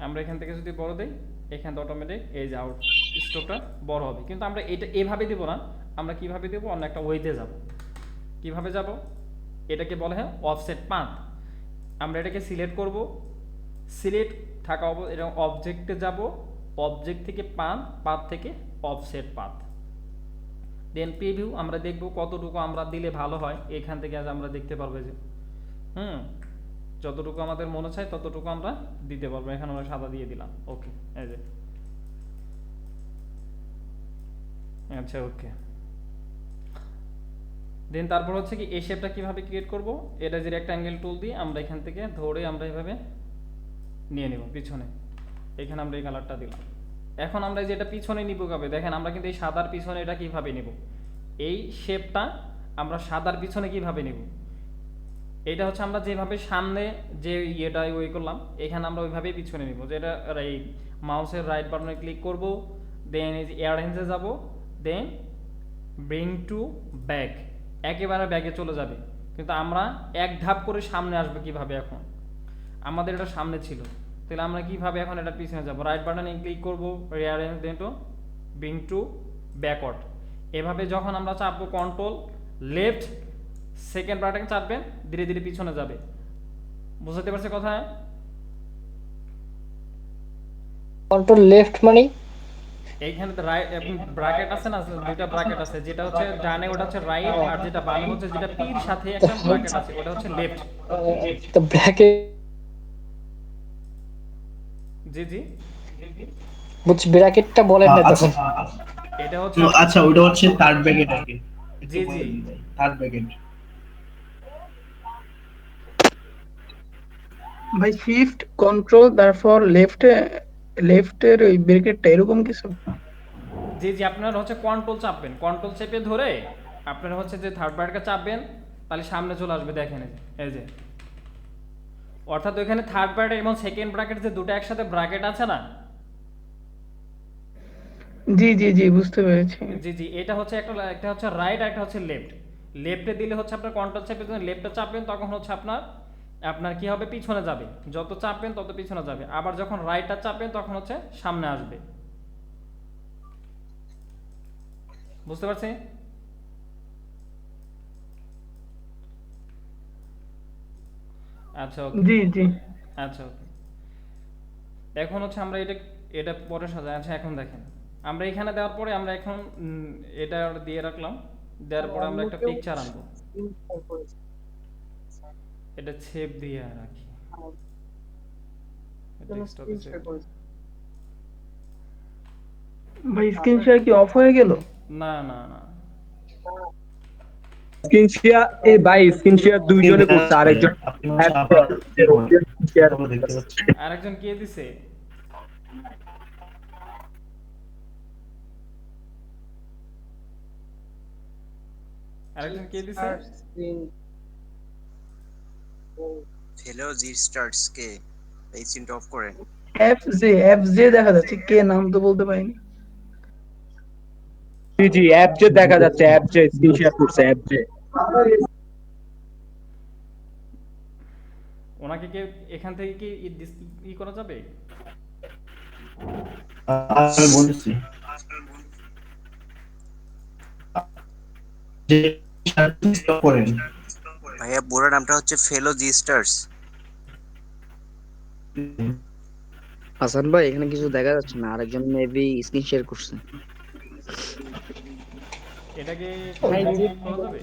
আমরা এখান থেকে যদি বড় দেই, এখান থেকে অটোমেটিক এই যে আউট স্ট্রোকটা বড় হবে। কিন্তু আমরা এটা এভাবে দেব না, আমরা কিভাবে দেব, অন্য একটা ওয়েতে যাব। কিভাবে যাব, এটাকে বলে হয় অফসেট পাথ। আমরা এটাকে সিলেক্ট করব, সিলেক্ট থাকা এরকম অবজেক্টে যাব, অবজেক্ট থেকে পাথ থেকে অফসেট পাথ, দেন প্রিভিউ। আমরা দেখব কতটুকু আমরা দিলে ভালো হয়, এখান থেকে আজ আমরা দেখতে পারবো যে যতটুকু আমাদের মনে চায় ততটুকু আমরা দিতে পারবো। এখানে আমরা সাদা দিয়ে দিলাম, ওকে, এই যে আচ্ছা ওকে। দেন তারপর হচ্ছে কি এই শেপটা কিভাবে ক্রিয়েট করব, এটা যে রেক্ট্যাঙ্গেল টুল দিয়ে আমরা এখান থেকে ধরে আমরা এইভাবে নিয়ে নেব পিছনে, এখানে আমরা এই কালারটা দিলাম। এখন আমরা যেটা পিছনে নিব কবে, দেখেন আমরা কিন্তু এই সাদার পিছনে এটা কিভাবে নেব, এই শেপটা আমরা সাদার পিছনে কিভাবে নেব, এটা হচ্ছে আমরা যেভাবে সামনে যে ইয়েটা ওই করলাম, এখানে আমরা ওইভাবেই পিছনে নিব। যেটা এই মাউসের রাইট বাটনে ক্লিক করব, দেন এই যে অ্যারেঞ্জে যাব, দেন ব্রিং টু ব্যাক, একেবারে ব্যাকে চলে যাবে। কিন্তু আমরা এক ধাপ করে সামনে আসবে কিভাবে, এখন আমাদের এটা সামনে ছিল, তাহলে আমরা কিভাবে এখন এটা পিছনে যাব, রাইট বাটনে ক্লিক করব, rearrange, then to bring to backward. এভাবে যখন আমরা চাপবো কন্ট্রোল লেফট সেকেন্ড বাটন চাপবেন, ধীরে ধীরে পিছনে যাবে। বুঝতে পারছে কথা? কন্ট্রোল লেফট মানে এইখানে তো রাইট ব্র্যাকেট আছে না, দুইটা ব্র্যাকেট আছে, যেটা হচ্ছে ডানে ওটা হচ্ছে রাইট, আর যেটা বামে হচ্ছে যেটা পির সাথে একটা ব্র্যাকেট আছে ওটা হচ্ছে লেফট। তো ব্র্যাকেট, জি জি, বুঝছি, ব্র্যাকেটটা বলেন না তখন। এটা হচ্ছে আচ্ছা ওটা হচ্ছে থার্ড ব্র্যাকেট আর কি। জি জি, থার্ড ব্র্যাকেট। ভাই শিফট কন্ট্রোল তারপর লেফটের ওই ব্রেকেটটা এরকম কিছু? জি জি, আপনারা হচ্ছে কন্ট্রোল চাপবেন, কন্ট্রোল চেপে ধরে আপনারা হচ্ছে যে থার্ড ব্র্যাকেটটা চাপবেন, তাহলে সামনে চলে আসবে, দেখেন এই যে। অর্থাৎ ওইখানে থার্ড ব্র্যাকেট এবং সেকেন্ড ব্র্যাকেট যে দুটো একসাথে ব্র্যাকেট আছে না, জি জি জি, বুঝতে পেরেছি। জি জি, এটা হচ্ছে একটা হচ্ছে রাইট আর একটা হচ্ছে লেফট। লেফটে দিলে হচ্ছে আপনার কন্ট্রোল চেপে যখন লেফটে চাপবেন তখন হচ্ছে আপনার কি হবে, পিছনে যাবে, যত চাপবেন তত পিছনে যাবে। আবার যখন রাইটটা চাপবেন তখন হচ্ছে সামনে আসবে। বুঝতে পারছি? আচ্ছা ওকে, জি জি, আচ্ছা ওকে। এখন হচ্ছে আমরা এটা পরে সাজাই। আচ্ছা এখন দেখেন, আমরা এখানে দেওয়ার পরে আমরা এখন এটা দিয়ে রাখলাম, দেওয়ার পরে আমরা একটা পিকচার আনবো, এটা শেপ দিয়ে রাখি, ভাই স্ক্রিন শেয়ার কি অফ হয়ে গেল? না না না, স্ক্রিন শেয়ার, এই ভাই স্ক্রিন শেয়ার দুইজনে করছে, আরেকজন দেখতে পাচ্ছি। আরেকজন কে দিছে? আরেকজন কে দিছে? হ্যালো জি স্টার্টস কে এই সিনটা অফ করেন। এফ জে দেখা যাচ্ছে, কে নাম তো বলতে পারিনি। জি জি, অ্যাপ যে দেখা যাচ্ছে, অ্যাপ যে স্ক্রিন শেয়ার করছে, অ্যাপ যে। ওনাকে কি এখান থেকে কি ই করা যাবে? আমি বলছি যে করেন ভাই ভাইয়া পুরো নামটা হচ্ছে ফেলো জি স্টার্স। হাসান ভাই এখানে কিছু দেখা যাচ্ছে না, আরেকজন মেবি স্ক্রিন শেয়ার করছে। এটাকে রিমুভ করা যাবে?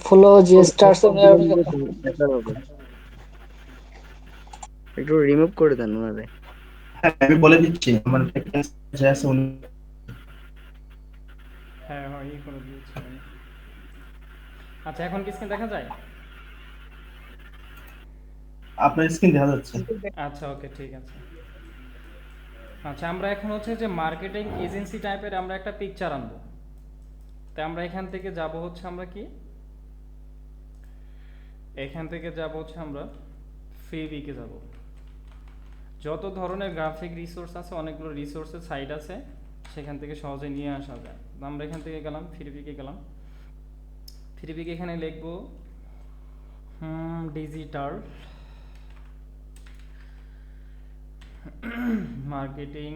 ফলো জি স্টার্স দেখা হবে, একটু রিমুভ করে দেন ওনারে। হ্যাঁ আমি বলে দিচ্ছি আমার একটা যে আছে উনি হ্যাঁ হ্যাঁ এই করে দিয়েছি আমি। আচ্ছা এখন কি স্ক্রিন দেখা যায়? আপনার স্ক্রিন দেখা যাচ্ছে। আচ্ছা ওকে ঠিক আছে। আচ্ছা আমরা এখন হচ্ছে যে মার্কেটিং এজেন্সি টাইপের আমরা একটা পিকচার আনবো। তাই আমরা এখান থেকে যাব হচ্ছে আমরা কি, এখান থেকে যাব হচ্ছে আমরা ফ্রিবিকে যাব। যত ধরনের গ্রাফিক রিসোর্স আছে, অনেকগুলো রিসোর্সের সাইট আছে, সেখান থেকে সহজে নিয়ে আসা যায়। আমরা এখান থেকে গেলাম ফ্রিবিকে গেলাম, ফ্রিবিকে এখানে লিখবো ডিজিটাল মার্কেটিং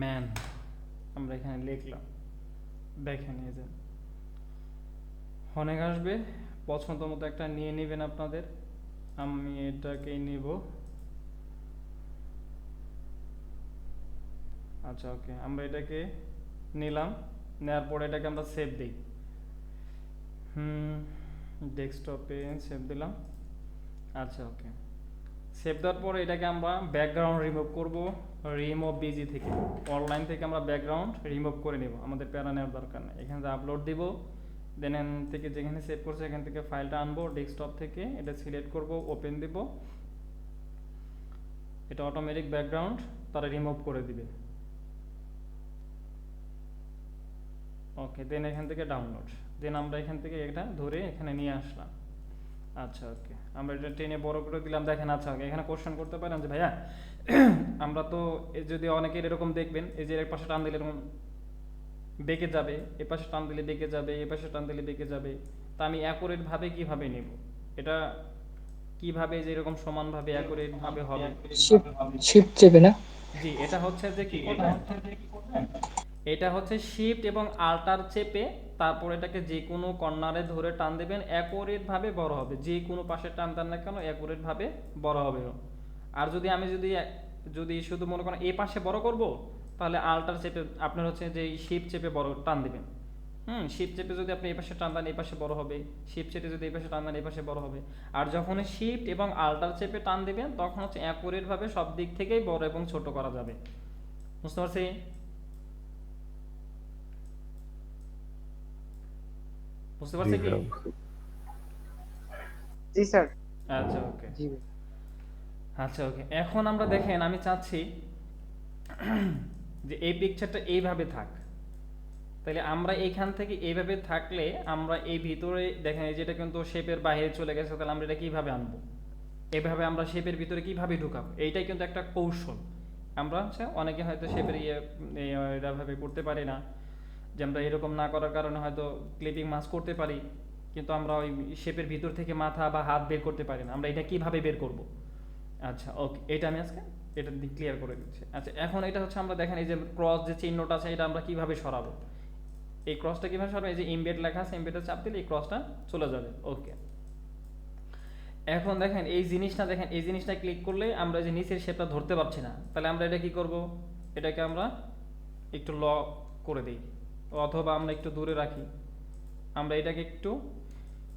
ম্যান, আমরা এখানে লিখলাম। দেখেন এই যে অনেক আসবে, পছন্দ মতো একটা নিয়ে নেবেন আপনাদের। আমি এটাকে নিব। আচ্ছা ওকে আমরা এটাকে নিলাম, নেওয়ার পরে এটাকে আমরা সেভ দিই। ডেস্কটপে সেভ দিলাম। আচ্ছা ওকে সেভ দেওয়ার পরে এটাকে আমরা ব্যাকগ্রাউন্ড রিমুভ করব, রিমুভ বিজি থেকে, অনলাইন থেকে আমরা ব্যাকগ্রাউন্ড রিমুভ করে নেব, আমাদের প্যারা নেওয়ার দরকার নেই। এখানে আপলোড দিব, দেন এখান থেকে যেখানে সেভ করছে এখান থেকে ফাইলটা আনবো, ডেস্কটপ থেকে এটা সিলেক্ট করব, ওপেন দিব, এটা অটোমেটিক ব্যাকগ্রাউন্ড তারা রিমুভ করে দিবে। ওকে দেন এখান থেকে ডাউনলোড, দেন আমরা এখান থেকে এটা ধরে এখানে নিয়ে আসলাম। আচ্ছা ওকে আমরা এটা টেনে বড় করে দিলাম। দেখেন আচ্ছা এখানে কোশ্চেন করতে পারেন যে ভাইয়া আমরা তো যদি অনেকের এরকম দেখবেন এই যে এর পাশে টান দিলে এরকম বেঁকে যাবে, এ পাশে টান দিলে বেঁকে যাবে, এ পাশে টান দিলে বেঁকে যাবে, তা আমি অ্যাকুরেট ভাবে কিভাবে নেব, এটা কিভাবে যে এরকম সমান ভাবে অ্যাকুরেট ভাবে হবে? শিফট চেপে না? জি এটা হচ্ছে যে কি এটা হচ্ছে শিফট এবং আল্টার চেপে তারপর এটাকে যে কোনো কর্নারে ধরে টান দেবেন, অ্যাকুরেট ভাবে বড় হবে। যে কোনো পাশে টান দেন না কেন অ্যাকুরেট ভাবে বড় হবে। আর যদি আমি যদি শুধু মনে করেন এই পাশে বড় করব, তাহলে আল্টার চেপে আপনার হচ্ছে যে শিফট চেপে বড় টান দিবেন। শিফট চেপে যদি আপনি এই পাশে টান দেন এই পাশে বড় হবে, শিফট চেপে যদি এই পাশে টান দেন এই পাশে বড় হবে। আর যখন শিফট এবং আল্টার চেপে টান দিবেন তখন হচ্ছে অ্যাকুরেট ভাবে সব দিক থেকেই বড় এবং ছোট করা যাবে। বুঝতে পারছি? বুঝতে পারছি কি? জি স্যার। আচ্ছা ওকে আচ্ছা ওকে এখন আমরা দেখেন আমি চাচ্ছি যে এই পিকচারটা এইভাবে থাক, তাহলে আমরা এইখান থেকে এইভাবে থাকলে আমরা এই ভিতরে দেখেন এই যেটা কিন্তু শেপের বাইরে চলে গেছে, তাহলে আমরা এটা কিভাবে আনবো? এইভাবে আমরা শেপের ভিতরে কিভাবে ঢুকাবো? এইটাই কিন্তু একটা কৌশল। আমরা অনেকে হয়তো শেপের এভাবে করতে পারি না, যে আমরা এরকম না করার কারণে হয়তো ক্লিপিং মাস্ক করতে পারি, কিন্তু আমরা ওই শেপের ভিতর থেকে মাথা বা হাত বের করতে পারি না। আমরা এটা কিভাবে বের করব? আচ্ছা ওকে এটা আমি আজকে এটা ক্লিয়ার করে দিচ্ছি। আচ্ছা এখন এটা হচ্ছে আমরা দেখেন এই যে ক্রস যে চিহ্নটা আছে এটা আমরা কিভাবে সরাবো? এই ক্রসটা কিভাবে সরাবো? এই যে এমবেড লেখা আছে, এমবেডে চাপ দিলে এই ক্রসটা চলে যাবে। ওকে এখন দেখেন এই জিনিসটা, দেখেন এই জিনিসটা ক্লিক করলে আমরা যে নিচের শেপটা ধরতে পারছি না, তাহলে আমরা এটা কি করব? এটাকে আমরা একটু লক করে দিই, অথবা আমরা একটু দূরে রাখি। আমরা এটাকে একটু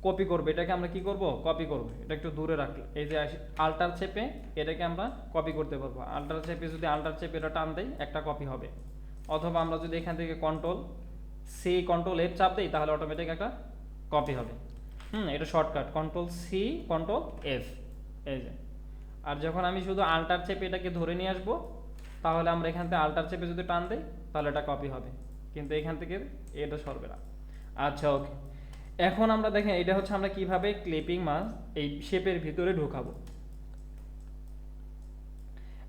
কপি করব, এটাকে আমরা কি করব? কপি করব। এটা একটু দূরে রাখলে এই যে আল্টার চেপে এটাকে আমরা কপি করতে পারবো। আল্টার চেপে যদি আল্টার চেপে এটা টান দেই একটা কপি হবে, অথবা আমরা যদি এখান থেকে কন্ট্রোল সি কন্ট্রোল এফ চাপ দিই তাহলে অটোমেটিক একটা কপি হবে। এটা shortcut control C control F এই যে। আর যখন আমি শুধু আল্টার চেপে এটাকে ধরে নিয়ে আসবো, তাহলে আমরা এখান থেকে আল্টার চেপে যদি টান দিই তাহলে এটা কপি হবে, কিন্তু এখান থেকে এটা সরবে না। আচ্ছা ওকে এখন আমরা দেখেন এটা হচ্ছে আমরা কিভাবে ক্লিপিং মাস্ক এই শেপের ভিতরে ঢোকাবো।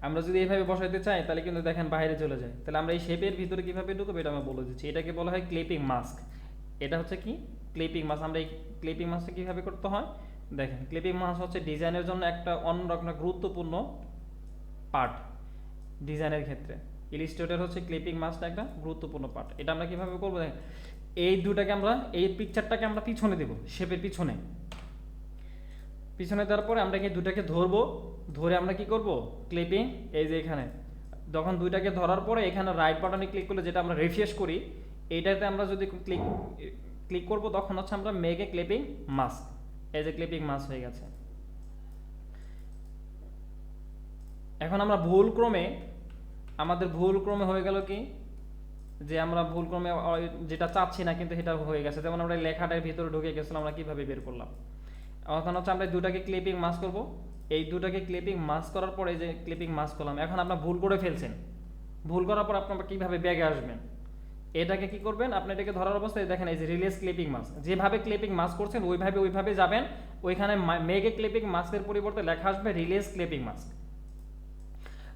আমরা যদি এইভাবে বসাইতে চাই তাহলে কিন্তু দেখেন বাইরে চলে যায়, তাহলে আমরা এই শেপের ভিতরে কিভাবে ঢুকাবো এটা আমি বলে দিচ্ছি। এটাকে বলা হয় ক্লিপিং মাস্ক। এটা হচ্ছে কি ক্লিপিং মাস্ক। আমরা এই ক্লিপিং মাস্কটা কিভাবে করতে হয় দেখেন। ক্লিপিং মাস্ক হচ্ছে ডিজাইনের জন্য একটা অন্যরকম গুরুত্বপূর্ণ পার্ট। ডিজাইনের ক্ষেত্রে ইলিস্ট্রেটর হচ্ছে ক্লিপিং মাস্কটা একটা গুরুত্বপূর্ণ পার্ট। এটা আমরা কিভাবে করবো দেখেন, এই দুটাকে আমরা এই পিকচারটাকে আমরা পিছনে দেবো, শেপের পিছনে দেওয়ার পরে আমরা কি দুটাকে ধরবো, ধরে আমরা কি করব ক্লিপিং, এই যে এখানে যখন দুইটাকে ধরার পরে এখানে রাইট বাটনে ক্লিক করলে যেটা আমরা রিফ্রেশ করি, এইটাতে আমরা যদি ক্লিক করব তখন হচ্ছে আমরা মেক এ ক্লিপিং মাস্ক, এই যে ক্লিপিং মাস্ক হয়ে গেছে। এখন আমরা আমাদের ভুল ক্রমে হয়ে গেল কি, যে আমরা ভুল ক্রমে যেটা চাচ্ছি না কিন্তু সেটা হয়ে গেছে। যেমন আমরা লেখাটার ভিতরে ঢুকে গেছিলাম, আমরা কিভাবে বের করলাম। এখন হচ্ছে আমরা দুটাকে ক্লিপিং মাস্ক করব, এই দুটাকে ক্লিপিং মাস্ক করার পরে যে ক্লিপিং মাস্ক করলাম, এখন আপনার ভুল করে ফেলছেন, ভুল করার পর আপনারা কিভাবে ব্যাগে আসবেন, এটাকে কি করবেন, আপনি এটাকে ধরার অবস্থায় দেখেন এই যে রিলিজ ক্লিপিং মাস্ক, যেভাবে ক্লিপিং মাস্ক করছেন ওইভাবে যাবেন, ওইখানে মেগে ক্লিপিং মাস্কের পরিবর্তে লেখা আসবে রিলিজ ক্লিপিং মাস্ক।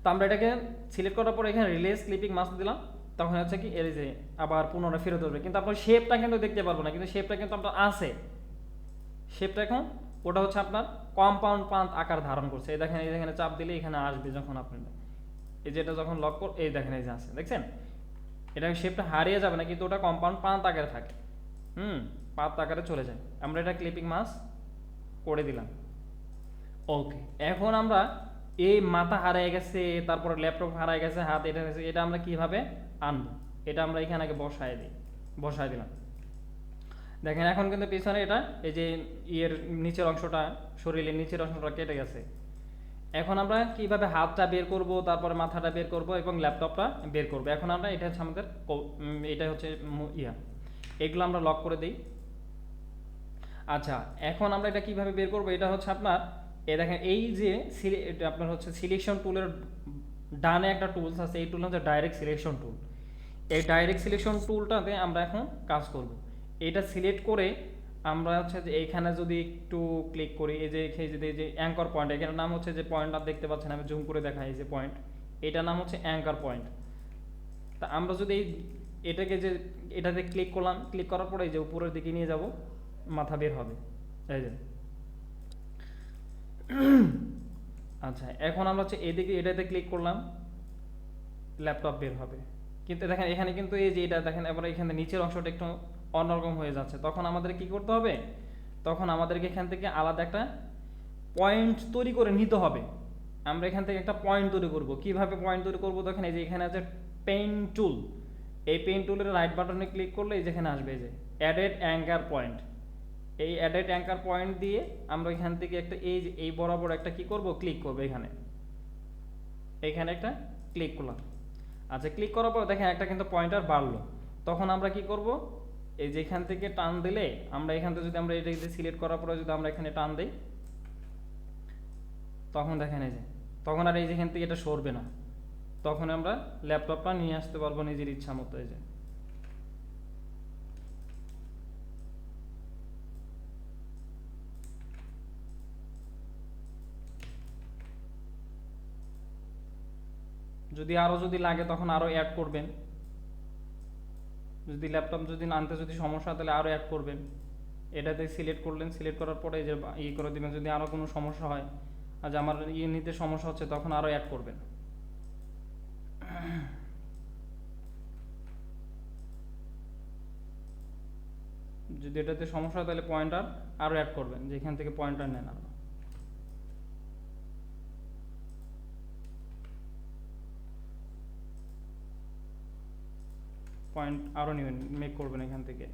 তো আমরা এটাকে সিলেক্ট করার পর এখানে রিলিজ ক্লিপিং মাস্ক দিলাম, তখন হচ্ছে কি এই যে আবার পুনরায় ফেরত আসবে, কিন্তু আপনার শেপটা কিন্তু দেখতে পারবো না, কিন্তু শেপটা কিন্তু আপনার আছে, শেপটা এখন ওটা হচ্ছে আপনার কম্পাউন্ড পান্থ আকার ধারণ করছে। এই দেখেন, এই এখানে চাপ দিলে এখানে আসবে, যখন আপনি এই যেটা যখন লক কর, এই দেখেন এই যে আছে, দেখছেন এটা শেপটা হারিয়ে যাবে না, কিন্তু ওটা কম্পাউন্ড পান্থ আকারে থাকে, পান্থ আকারে চলে যায়। আমরা এটা ক্লিপিং মাস্ক করে দিলাম। ওকে, এখন আমরা এই মাথা হারিয়ে গেছে, তারপরে ল্যাপটপ হারিয়ে গেছে, হাত এটা গেছে, এটা আমরা কিভাবে আনবো, এটা আমরা এখানে আগে বসায় দিলাম। দেখেন এখন কিন্তু পিছনে এটা এই যে নিচের অংশটা, শরীরের নিচের অংশটা কেটে গেছে। এখন আমরা কিভাবে হাতটা বের করব, তারপরে মাথাটা বের করব এবং ল্যাপটপটা বের করব। এখন আমরা এটা হচ্ছে আমাদের এটা হচ্ছে এগুলো আমরা লক করে দিই। আচ্ছা, এখন আমরা এটা কিভাবে বের করব, এটা হচ্ছে আপনার এই দেখেন এই যে এটা আপনার হচ্ছে সিলেকশন টুলের ডানে একটা টুলস আছে, এই টুল হচ্ছে ডাইরেক্ট সিলেকশন টুল। এই ডাইরেক্ট সিলেকশন টুলটাতে আমরা এখন কাজ করব। এটা সিলেক্ট করে আমরা হচ্ছে যে এইখানে যদি একটু ক্লিক করি, এই যে এই যে অ্যাঙ্কর পয়েন্ট, এখানে নাম হচ্ছে যে পয়েন্টটা দেখতে পাচ্ছেন, আমি জুম করে দেখাই, এই যে পয়েন্ট, এটার নাম হচ্ছে অ্যাঙ্কর পয়েন্ট। তা আমরা যদি এটাকে যে এটাতে ক্লিক করলাম, ক্লিক করার পরে এই যে উপরের দিকে নিয়ে যাব, মাথা বের হবে, এই যে। আচ্ছা, এখন আমরা হচ্ছে এদিকে এটাতে ক্লিক করলাম, ল্যাপটপ বের হবে। কিন্তু দেখেন এখানে কিন্তু এই যে এটা দেখেন এবার এখানে নিচের অংশটা একটু অন্যরকম হয়ে যাচ্ছে। তখন আমাদের কি করতে হবে, তখন আমাদেরকে এখান থেকে আলাদা একটা পয়েন্ট তৈরি করে নিতে হবে। আমরা এখান থেকে একটা পয়েন্ট তৈরি করব। কিভাবে পয়েন্ট তৈরি করব, দেখেন এই যে এখানে আছে পেন টুল, এই পেন টুলের রাইট বাটনে ক্লিক করলে এই যেখানে আসবে এই যে অ্যাডেড অ্যাঙ্কার পয়েন্ট, এই অ্যাডেড অ্যাঙ্কার পয়েন্ট দিয়ে আমরা এখান থেকে একটা এই বরাবর একটা কি করব, ক্লিক করব, এখানে একটা ক্লিক করলাম। আচ্ছা, ক্লিক করার পর দেখেন একটা কিন্তু পয়েন্টার বাড়লো। তখন আমরা কি করব, এই যে এখান থেকে টান দিলে আমরা এখান থেকে যদি আমরা এটা সিলেক্ট করার পরে যদি আমরা এখানে টান দিই, তখন দেখেন এই যে তখন আর এই যেখান থেকে এটা সরবে না, তখন আমরা ল্যাপটপটা নিয়ে আসতে পারবো নিজের ইচ্ছা মতো। এই যে যদি আরো যদি লাগে তখন আরো অ্যাড করবেন, যদি ল্যাপটপ যদি আনতে যদি সমস্যা হয় তাহলে আরো অ্যাড করবেন। এটাতে সিলেক্ট করলেন, সিলেক্ট করার পরে যে করে দিবেন, যদি আরো কোনো সমস্যা হয়, আজ আমার নিতে সমস্যা হচ্ছে, তখন আরো অ্যাড করবেন। যদি এটাতে সমস্যা হয় তাহলে পয়েন্টার আরো অ্যাড করবেন, যেখান থেকে পয়েন্টার নেন আরো। পয়েন্ট আরো নেবেন, মেক করবেন এখান থেকে,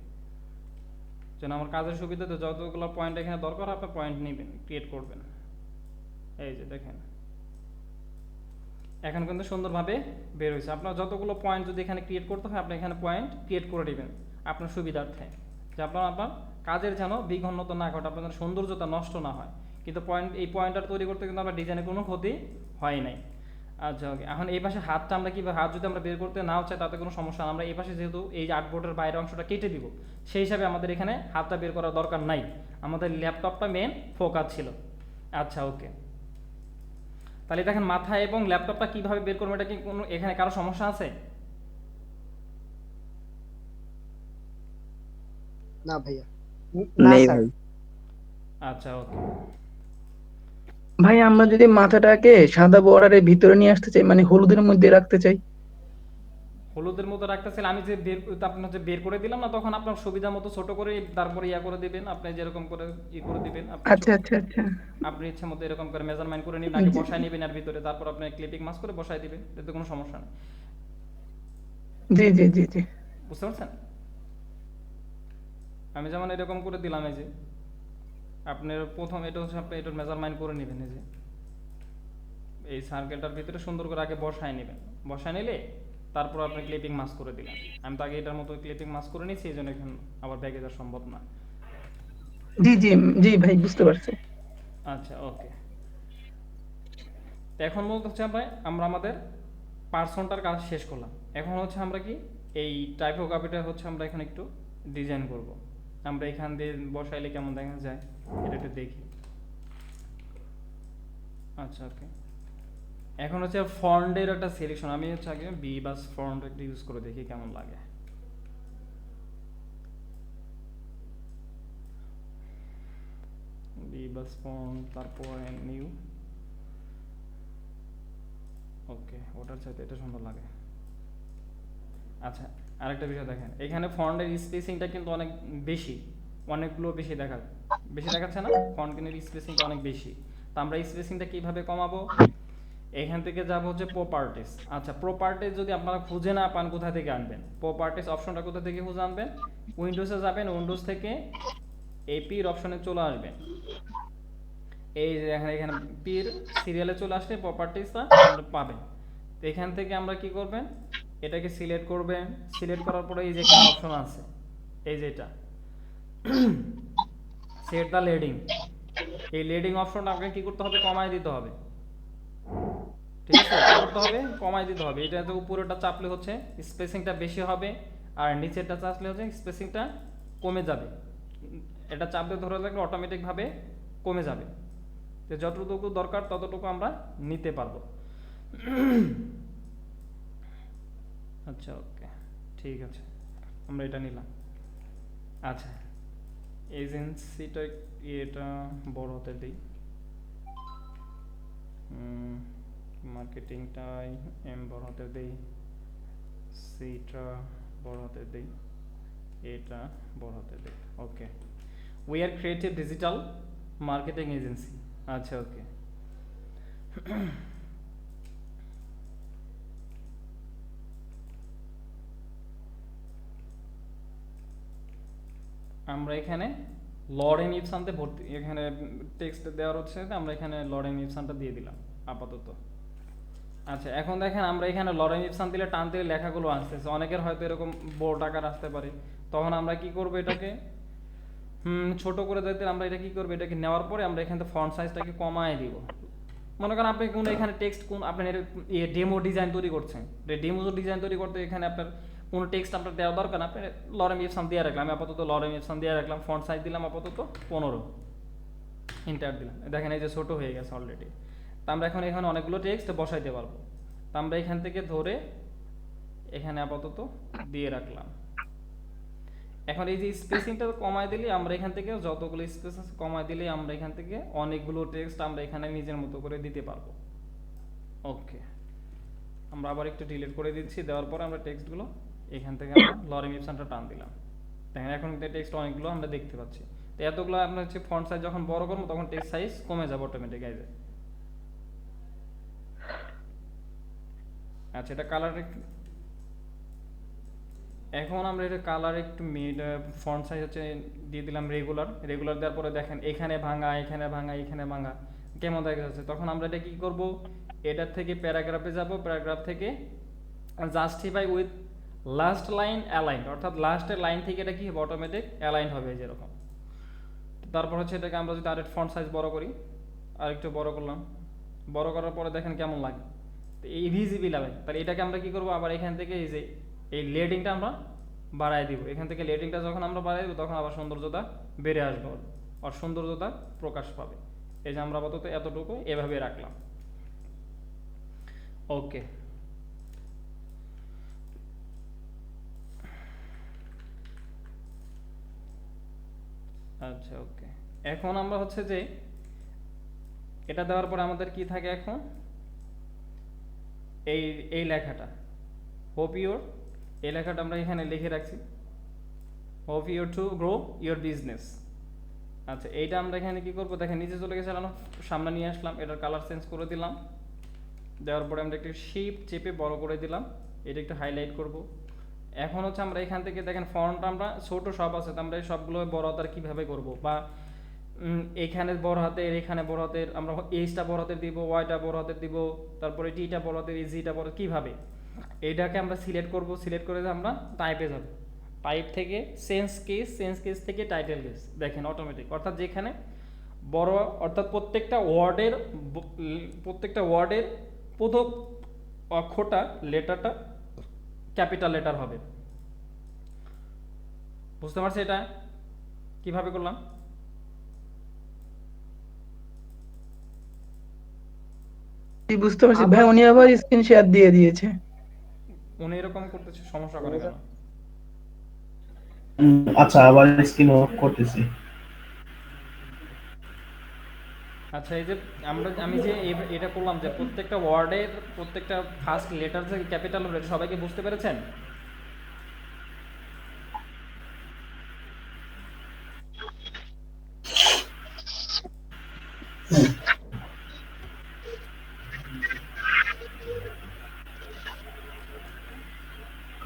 যেন আমার কাজের সুবিধাতে যতগুলো পয়েন্ট এখানে দরকার আপনি পয়েন্ট নেবেন, ক্রিয়েট করবেন। এই যে দেখেন এখন কিন্তু সুন্দরভাবে বের হয়েছে। আপনার যতগুলো পয়েন্ট যদি এখানে ক্রিয়েট করতে হয়, আপনি এখানে পয়েন্ট ক্রিয়েট করে দিবেন আপনার সুবিধার্থে, যে আপনার কাজের যেন বিঘ্নতা না ঘটে, আপনার সৌন্দর্যতা নষ্ট না হয়। কিন্তু এই পয়েন্টার তৈরি করতে কিন্তু আপনার ডিজাইনের কোনো ক্ষতি হয় নাই। আচ্ছা, ওকে, এখন এই পাশে হাতটা আমরা কীভাবে, হাত যদি আমরা বের করতে নাও চাই তাতে কোনো সমস্যা না। আমরা এই পাশে যেহেতু এই যে আর্টবোর্ডের বাইরের অংশটা কেটে দিব, সেই হিসাবে আমাদের এখানে হাতটা বের করার দরকার নাই, আমাদের ল্যাপটপটা মেন ফোকাস ছিল। আচ্ছা, ওকে, তাহলে দেখেন মাথা এবং ল্যাপটপটা কিভাবে বের করবো, এটা কি কোনো এখানে কারো সমস্যা আছে? না ভাইয়া, নেই ভাই। আচ্ছা, ওকে, ভাই আমরা যদি মাথাটাকে সাদা বর্ডারের ভিতরে নিয়ে আসতে চাই, মানে হলুদের মধ্যে রাখতে চাই। হলুদের মতো রাখতেছেন, আমি যে বের আপনার হচ্ছে বের করে দিলাম না, তখন আপনার সুবিধা মতো ছোট করে তারপরে ইয়া করে দিবেন, আপনি যেরকম করে করে দিবেন আপনি আচ্ছা আচ্ছা আচ্ছা। আপনি ইচ্ছা মতো এরকম করে মেজারমেন্ট করে নিবেন, আগে জি বসায় নিবেন এর ভিতরে, তারপর আপনি ক্লিপিং মাস্ক করে বসায় দিবেন, এতে কোনো সমস্যা নেই। জি জি জি জি। বুঝতে পারছেন? আমি যেমন এরকম করে দিলাম, এই যে আপনার প্রথম এটা হচ্ছে আপনি এটার মেজারমেন্ট করে নেবেন, এই যে এই সার্কেলটার ভিতরে সুন্দর করে আগে বসায় নেবেন, বসায় নিলে তারপর আপনি ক্লিপিং মাস্ক করে দিলেন। আমি তো আগে এটার মতো ক্লিপিং মাস্ক করে নিয়েছি, এই জন্য এখন আবার ব্যাগে যাওয়া সম্ভব না। জি জি জি ভাই, বুঝতে পারছি। আচ্ছা, ওকে। তো এখন মূলত হচ্ছে আমরা আমাদের পার্সনটার কাজ শেষ করলাম। এখন হচ্ছে আমরা কি এই টাইপোগ্রাফিটা হচ্ছে আমরা এখন একটু ডিজাইন করব। আমরা এখান দিয়ে বসাইলে কেমন দেখা যায় এটা একটু দেখি। আচ্ছা, ওকে। এখন হচ্ছে ফন্টের একটা সিলেকশন, আমি হচ্ছে আগে বিবাস ফন্ট একটা ইউজ করে দেখি কেমন লাগে। বিবাস ফন্ট, তারপর নিউ। ওকে, ওটার সাথে এটা সুন্দর লাগে। আচ্ছা, আরেকটা বিষয় দেখেন, এখানে ফন্টের স্পেসিংটা কিন্তু অনেক বেশি, অনেকগুলো বেশি দেখাচ্ছে না? ফন্টের স্পেসিংটা অনেক বেশি। তো আমরা স্পেসিংটা কিভাবে কমাবো? এখান থেকে যাব হচ্ছে প্রপার্টিস। আচ্ছা, প্রপার্টিস যদি আপনারা খুঁজে না পান, কোথা থেকে আনবেন? প্রপার্টিস অপশনটা কোথা থেকে খুঁজে আনবেন? উইন্ডোজে যাবেন, উইন্ডোজ থেকে এপির অপশনে চলে আসবেন। এই যে এখানে পির সিরিয়ালে চলে আসলে প্রপার্টিসটা আপনারা পাবেন। তো এখান থেকে আমরা কি করবেন, এটাকে সিলেক্ট করবেন। সিলেক্ট করার পরে এই যে এখানে অপশন আছে, এই যে এটা সেট দ্য লেডিং, এই লেডিং অপশনটা আপনাকে কি করতে হবে, কমায় দিতে হবে। ঠিক আছে, কি করতে হবে, কমায় দিতে হবে। এটাতে উপরেটা চাপলে হচ্ছে স্পেসিংটা বেশি হবে, আর নিচেরটা চাপলে হচ্ছে স্পেসিংটা কমে যাবে। এটা চাপলে ধরে রাখলে অটোমেটিক ভাবে কমে যাবে। তো যতটুকু দরকার ততটুকু আমরা নিতে পারবো। আচ্ছা, ওকে, ঠিক আছে, আমরা এটা নিলাম। আচ্ছা, এজেন্সিটা এটা বড় হতে দিই, মার্কেটিংটাই এম বড় হতে দিই, সিটা বড় হতে দিই, এটা বড় হতে দিই। Okay, we are creative digital marketing agency. আচ্ছা, ওকে। আমরা এখানে লরেন ইপসানতে ভর্তি, এখানে টেক্সট দেওয়ার হচ্ছে, আমরা এখানে লরেন ইপসানটা দিয়ে দিলাম আপাতত। আচ্ছা, এখন দেখেন আমরা এখানে লরেন ইপসান দিলে টান দিলে লেখাগুলো আসতেছে, অনেকের হয়তো এরকম বোর্ড আকার আসতে পারে। তখন আমরা কি করব, এটাকে ছোট করে দিতে আমরা এটা কি করব, এটাকে নেওয়ার পরে আমরা এখান থেকে ফন্ট সাইজটাকে কমায় দিব। মনে করেন আপনি কোন এখানে টেক্সট কোন আপনি ডেমো ডিজাইন তৈরি করছেন, ডেমো ডিজাইন তৈরি করতে এখানে আপনার কোনো টেক্সট আপনার দেওয়া দরকার না, আপনি লরেম ইপসান দিয়ে রাখলাম। আমি আপাতত লরেম ইপসান দিয়ে রাখলাম, ফন্ট সাইজ দিলাম আপাতত 15, ইন্টার দিলাম। দেখেন এই যে ছোট হয়ে গেছে অলরেডি। তা আমরা এখন এখানে অনেকগুলো টেক্সট বসাইতে পারবো। তা আমরা এখান থেকে ধরে এখানে আপাতত দিয়ে রাখলাম। এখন এই যে স্পেসিংটা কমায় দিলে আমরা এখান থেকে যতগুলো স্পেস আছে কমায় দিলে আমরা এখান থেকে অনেকগুলো টেক্সট আমরা এখানে নিজের মতো করে দিতে পারবো। ওকে, আমরা আবার একটু ডিলিট করে দিচ্ছি, দেওয়ার পরে আমরা টেক্সটগুলো এখান থেকে আমরা লরেম ইপসানটা টান দিলাম। দেখেন এখন টেক্সট অনেকগুলো আমরা দেখতে পাচ্ছি। তো এতগুলো আপনার হচ্ছে ফন্ট সাইজ যখন বড় করবো তখন টেক্সট সাইজ কমে যাবে অটোমেটিক। আচ্ছা, এটা কালার, এখন আমরা এটা কালার একটু ফন্ট সাইজ হচ্ছে দিয়ে দিলাম রেগুলার দেওয়ার পরে দেখেন এখানে ভাঙা, এখানে ভাঙা, এখানে ভাঙা, কেমন দেখা যাচ্ছে। তখন আমরা এটা কি করব, এটার থেকে প্যারাগ্রাফে যাব, প্যারাগ্রাফ থেকে justify with last line align, অর্থাৎ লাস্টের লাইন থেকে এটা কি হবে, অটোমেটিক অ্যালাইন হবে যেরকম। তারপর হচ্ছে এটাকে আমরা যদি আরেকটু ফন্ট সাইজ বড় করি, আর একটু বড় করলাম, বড় করার পরে দেখেন কেমন লাগে, তো এই ভিজিবল হবে। তাহলে এটাকে আমরা কি করব, আবার এখান থেকে এই যে এই লেডিংটা আমরা বাড়ায় দিব। এখান থেকে লেডিংটা যখন আমরা বাড়াই দিব তখন আবার সৌন্দর্যতা বেড়ে আসবে, আর সৌন্দর্যতা প্রকাশ পাবে। এই যে আমরা আপাতত এতটুকু এভাবে রাখলাম। ওকে, আচ্ছা, ওকে। এখন আমরা হচ্ছে যে এটা দেওয়ার পরে আমাদের কি থাকে এখন, এই এই লেখাটা হোপ ইউর, এই লেখাটা আমরা এখানে লিখে রাখছি, hope your to grow your business. আচ্ছা, এইটা আমরা এখানে কি করবো দেখেন, নিচে চলে গেছে, সামনে নিয়ে আসলাম, এটার কালার চেঞ্জ করে দিলাম, দেওয়ার পরে আমরা একটু শিফট চেপে বড় করে দিলাম, এটা একটু হাইলাইট করব। এখন হচ্ছে আমরা এখান থেকে দেখেন ফন্ট আমরা ছোট সব আছে, তো আমরা এই সবগুলো বড় হাতের কীভাবে করব, বা এইখানে বড় হাতের, এখানে বড় হাতের, আমরা এইচটা বড় হাতের দিব, ওয়াইটা বড় হাতের দিব, তারপরে টিটা বড় হাতের, জিটা বড়, কীভাবে এইটাকে আমরা সিলেক্ট করব। সিলেক্ট করে আমরা টাইপে যাব, টাইপ থেকে চেঞ্জ কেস, চেঞ্জ কেস থেকে টাইটেল কেস, দেখেন অটোমেটিক, অর্থাৎ যেখানে বড়, অর্থাৎ প্রত্যেকটা ওয়ার্ডের প্রথম অক্ষরটা, লেটারটা ক্যাপিটাল লেটার হবে। বুঝতে পারছি এটা কিভাবে করলাম? বুঝতে পারছি ভাই, উনি আবার স্ক্রিন শেয়ার দিয়ে দিয়েছে। উনি এরকম করতেছে, সমস্যা করে কেন? আচ্ছা, আবার স্ক্রিন অফ করতেছি। আচ্ছা, এই যে আমি যে এটা করলাম যে প্রত্যেকটা ওয়ার্ডের প্রত্যেকটা ফার্স্ট লেটার যে ক্যাপিটাল হবে, সবাইকে বুঝতে পেরেছেন?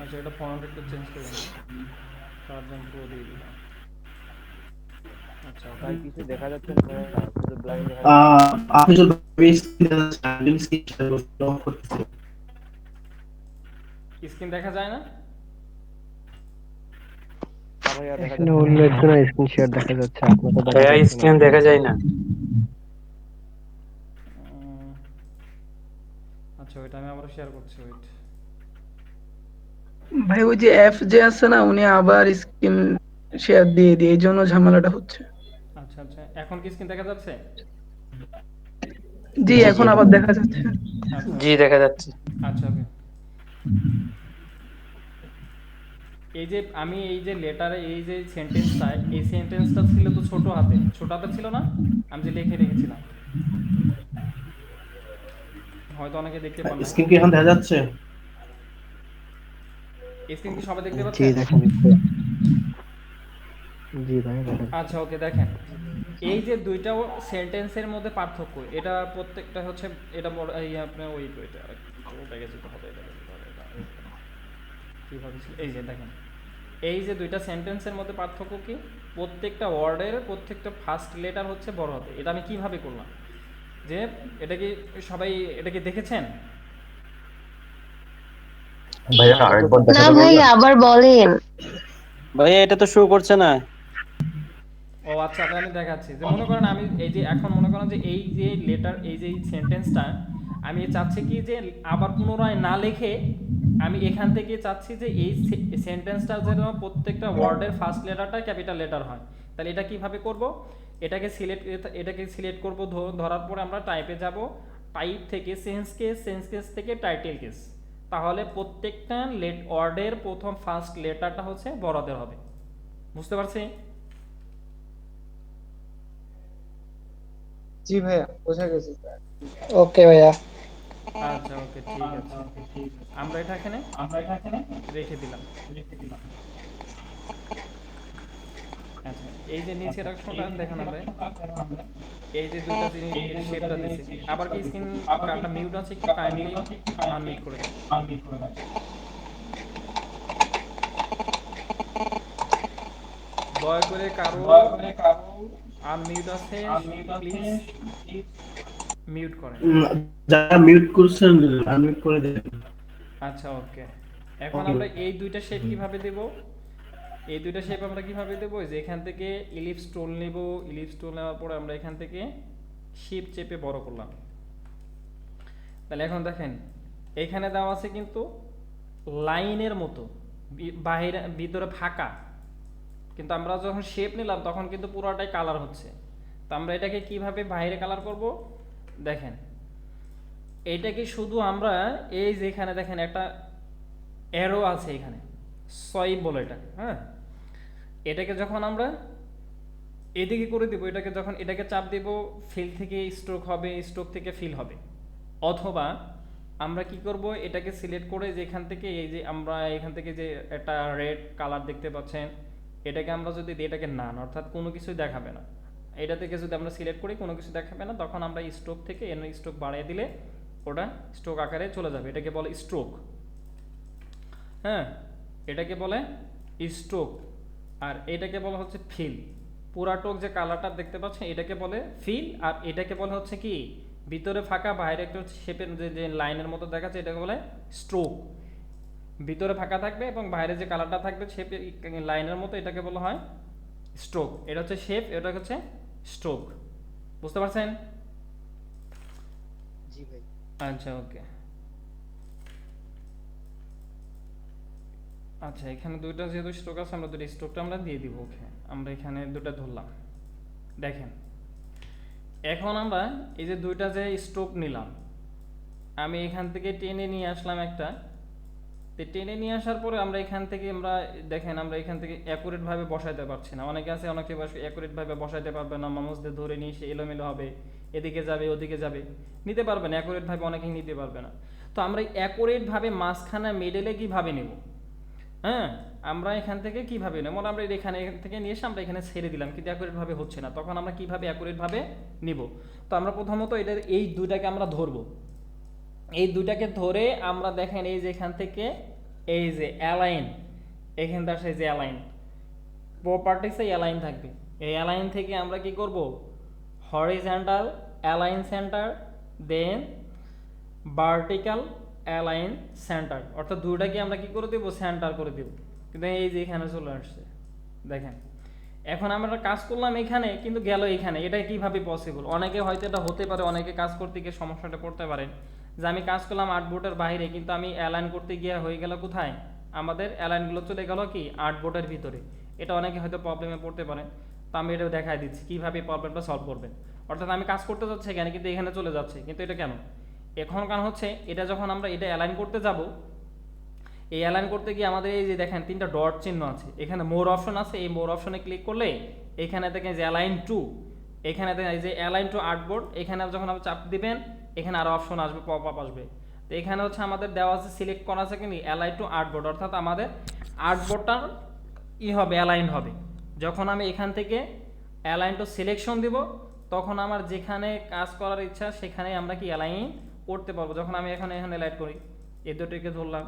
আচ্ছা, এটা ফন্ট একটু চেঞ্জ করে দিন, কার্জন প্রো দিয়ে দিলাম। আচ্ছা, ভাই কিছু দেখা যাচ্ছে না, শুধু ব্লাইন্ড দেখা আপনি যদি স্ক্রিন অফ করতেছি, স্ক্রিন দেখা যায় না? ভাইয়া দেখা এখানে যাচ্ছে অন্য একজনের স্ক্রিন শেয়ার দেখা যাচ্ছে, আপনাদের দেখা ভাইয়া যাচ্ছে না। স্ক্রিন দেখা যায় না। আচ্ছা, ওইটা আমি আবার শেয়ার করছি, ওয়েট। ভাই ওই যে এফ যে আছে না, উনি আবার স্ক্রিন শেয়ার দিয়ে দিয়ে, এই জন্য ঝামেলাটা হচ্ছে। আচ্ছা আচ্ছা, এখন কি স্ক্রিন দেখা যাচ্ছে? জি, এখন আবার দেখা যাচ্ছে। আচ্ছা জি দেখা যাচ্ছে। আচ্ছা, ওকে। এই যে আমি এই যে লেটারে এই যে সেন্টেন্সটা, এই সেন্টেন্সটা ছিল তো ছোট হাতে ছিল না, আমি যে লিখে রেখেছিলাম, হয়তো অনেকে দেখতে পান না। স্ক্রিন কি এখন দেখা যাচ্ছে? স্ক্রিন কি সবাই দেখতে জি পাচ্ছেন? দেখেন, জি ভাই দেখেন। আচ্ছা, ওকে, দেখেন এই যে দুইটা সেন্টেন্সের মধ্যে পার্থক্য, এটা প্রত্যেকটা হচ্ছে, এটা বড় এই আপনার ওই ওটা গেছে তো হবে, এটা কিভাবে ছিল, এই যে দেখেন এই যে দুইটা সেন্টেন্সের মধ্যে পার্থক্য কি, প্রত্যেকটা ওয়ার্ডের প্রত্যেকটা ফার্স্ট লেটার হচ্ছে বড় হাতে। এটা আমি কিভাবে করলাম, যে এটা কি সবাই এটা কি দেখেছেন? ভাইয়া আরেকবার না দেখাতে ভাই, পারবেন? আবার বলেন। ভাইয়া এটা তো শো করছে না। ও আচ্ছা, আপনার আমি দেখাচ্ছি, যে মনে করেন আমি এই যে এখন মনে করেন যে এই যে লেটার, এই যে সেন্টেন্সটা আমি চাচ্ছি কি যে আবার পুনরায় না লিখে আমি এখান থেকে চাচ্ছি যে এই সেন্টেন্সটা যেন প্রত্যেকটা ওয়ার্ডের ফার্স্ট লেটারটা ক্যাপিটাল লেটার হয়। তাহলে এটা কিভাবে করব, এটাকে সিলেক্ট করব, ধরার পরে আমরা টাইপে যাব, টাইপ থেকে চেঞ্জ কেস থেকে টাইটেল কেস, তাহলে প্রত্যেকটা ওয়ার্ডের প্রথম ফার্স্ট লেটারটা হচ্ছে বড়দের হবে। বুঝতে পারছি? জি ভাইয়া বোঝা গেছে। ওকে ভাইয়া। আচ্ছা, ওকে, ঠিক আছে, আমরা এটা এখানে রেখে দিলাম। আচ্ছা, এই যে নিচের অংশটা দেখেন, আমরা এই যে দুটো জিনিস শেপটা দিয়েছি, আবার কি স্ক্রিন কার্ডটা মিউট আছে, একটু কাইন্ডলি আনমিউট করে দেন। দয়া করে কারো আনমিউট আছে প্লিজ মিউট করেন। যারা মিউট করছেন আনমিউট করে দেন। আচ্ছা, ওকে, এখন আমরা এই দুইটা শেপ কিভাবে দেব, এই দুইটা শেপ আমরা কিভাবে দেব, যে এখান থেকে ইলিপস টুল নেব, ইলিপস টুল নেওয়ার পরে আমরা এখান থেকে শিফট চেপে বড় করলাম। তাহলে এখন দেখেন এখানে দেওয়া আছে কিন্তু লাইনের মতো, বাইরে ভিতরে ফাঁকা, কিন্তু আমরা যখন শেপ নিলাম তখন কিন্তু পুরোটাই কালার হচ্ছে। তো আমরা এটাকে কিভাবে বাইরে কালার করব, দেখেন এইটাকে শুধু আমরা এই যে এখানে দেখেন একটা অ্যারো আছে এখানে, সোয়াইপ বলে এটা, হ্যাঁ, এটাকে যখন আমরা এদিকে করে দিব, এটাকে যখন এটাকে চাপ দেব ফিল থেকে স্ট্রোক হবে, স্ট্রোক থেকে ফিল হবে। অথবা আমরা কি করব, এটাকে সিলেক্ট করে যেখান থেকে এই যে আমরা এখান থেকে যে একটা রেড কালার দেখতে পাচ্ছেন, এটাকে আমরা যদি দিই এটাকে নান, অর্থাৎ কোনো কিছুই দেখাবে না, এটা থেকে যদি আমরা সিলেক্ট করি কোনো কিছু দেখাবে না, তখন আমরা স্ট্রোক থেকে এর স্ট্রোক বাড়িয়ে দিলে ওটা স্ট্রোক আকারে চলে যাবে, এটাকে বলে স্ট্রোক। হ্যাঁ, এটাকে বলে স্ট্রোক, আর এটাকে বলা হচ্ছে ফিল। পুরাটোক যে কালারটা দেখতে পাচ্ছেন এটাকে বলে ফিল, আর এটাকে বলে হচ্ছে কি ভিতরে ফাঁকা বাইরে একটা শেপের যে লাইনের মতো দেখাচ্ছে এটাকে বলে স্ট্রোক। ভিতরে ফাঁকা থাকবে এবং বাইরে যে কালারটা থাকবে শেপের লাইনের মতো, এটাকে বলা হয় স্ট্রোক। এটা হচ্ছে শেপ, এটা হচ্ছে স্ট্রোক। বুঝতে পারছেন? জি ভাই। আচ্ছা, ওকে। আচ্ছা, এখানে দুইটা যেহেতু স্ট্রোক আছে, আমরা দুটো স্ট্রোকটা আমরা দিয়ে দিব। ওকে, আমরা এখানে দুটো ধরলাম। দেখেন, এখন আমরা এই যে দুইটা যে স্ট্রোক নিলাম, আমি এখান থেকে টেনে নিয়ে আসলাম একটা, তো টেনে নিয়ে আসার পরে আমরা এখান থেকে আমরা দেখেন আমরা এখান থেকে অ্যাকুরেট ভাবে বসাইতে পারছি না। অনেকে আছে অনেকে অ্যাকুরেট ভাবে বসাইতে পারবে না, মাউস দিয়ে ধরে নিয়ে সে এলোমেলো হবে, এদিকে যাবে ওদিকে যাবে, নিতে পারবে না অ্যাকুরেট ভাবে, অনেকেই নিতে পারবে না। তো আমরা অ্যাকুরেট ভাবে মাঝখানে মিডলে কিভাবে নেব? হ্যাঁ, আমরা এখান থেকে কিভাবে নেব? আমরা এখান থেকে নিয়ে এসে আমরা এখানে ছেড়ে দিলাম, কিন্তু অ্যাকুরেট ভাবে হচ্ছে না, তখন আমরা কিভাবে অ্যাকুরেট ভাবে নিব? তো আমরা প্রথমত এটার এই দুইটাকে আমরা ধরবো, এই দুইটাকে ধরে আমরা দেখেন এই যে এখান থেকে এই যে অ্যালাইন, এখান থেকে এই যে অ্যালাইন প্রপার্টিসে অ্যালাইন থাকবে, এই অ্যালাইন থেকে আমরা কি করব, হরিজন্টাল অ্যালাইন সেন্টার, দেন ভার্টিক্যাল অ্যালাইন সেন্টার, অর্থাৎ দুইটাকে আমরা কি করে দেব, সেন্টার করে দেব। কিন্তু এই যে এখানে চলে আসছে দেখেন, এখন আমরা কাজ করলাম এখানে কিন্তু গেল এখানে, এটা কিভাবে পসিবল? অনেকে হয়তো এটা হতে পারে, অনেকে কাজ করতে গিয়ে সমস্যাটা করতে পারেন যে আমি কাজ করলাম আর্টবোর্ডের বাইরে, কিন্তু আমি অ্যালাইন করতে গিয়ে হয়ে গেল কোথায়, আমাদের অ্যালাইনগুলো চলে গেল কি আর্টবোর্ডের ভিতরে। এটা অনেকে হয়তো প্রবলেমে পড়তে পারে, তো আমি এটা দেখাই দিচ্ছি কীভাবে প্রবলেমটা সলভ করবেন। অর্থাৎ আমি কাজ করতে যাচ্ছি এখানে, কিন্তু এখানে চলে যাচ্ছে, কিন্তু এটা কেন? এখন কারণ হচ্ছে এটা যখন আমরা এটা অ্যালাইন করতে যাব, এই অ্যালাইন করতে গিয়ে আমাদের এই যে দেখেন তিনটা ডট চিহ্ন আছে, এখানে মোর অপশন আছে, এই মোর অপশনে ক্লিক করলে এখানে দেখেন যে অ্যালাইন টু, এখানে দেখেন এই যে অ্যালাইন টু আর্টবোর্ড, এখানে যখন আপনি চাপ দিবেন এখানে আরও অপশন আসবে, পপ আপ আসবে। তো এখানে হচ্ছে আমাদের দেওয়া আছে, সিলেক্ট করা আছে কি অ্যালাইন টু আর্টবোর্ড, অর্থাৎ আমাদের আর্টবোর্ডটা হবে অ্যালাইন হবে। যখন আমি এখান থেকে অ্যালাইন টু সিলেকশন দিব, তখন আমার যেখানে কাজ করার ইচ্ছা সেখানে আমরা কি অ্যালাইন করতে পারবো। যখন আমি এখানে অ্যালাইন করি, এই দুটোকে ধরলাম,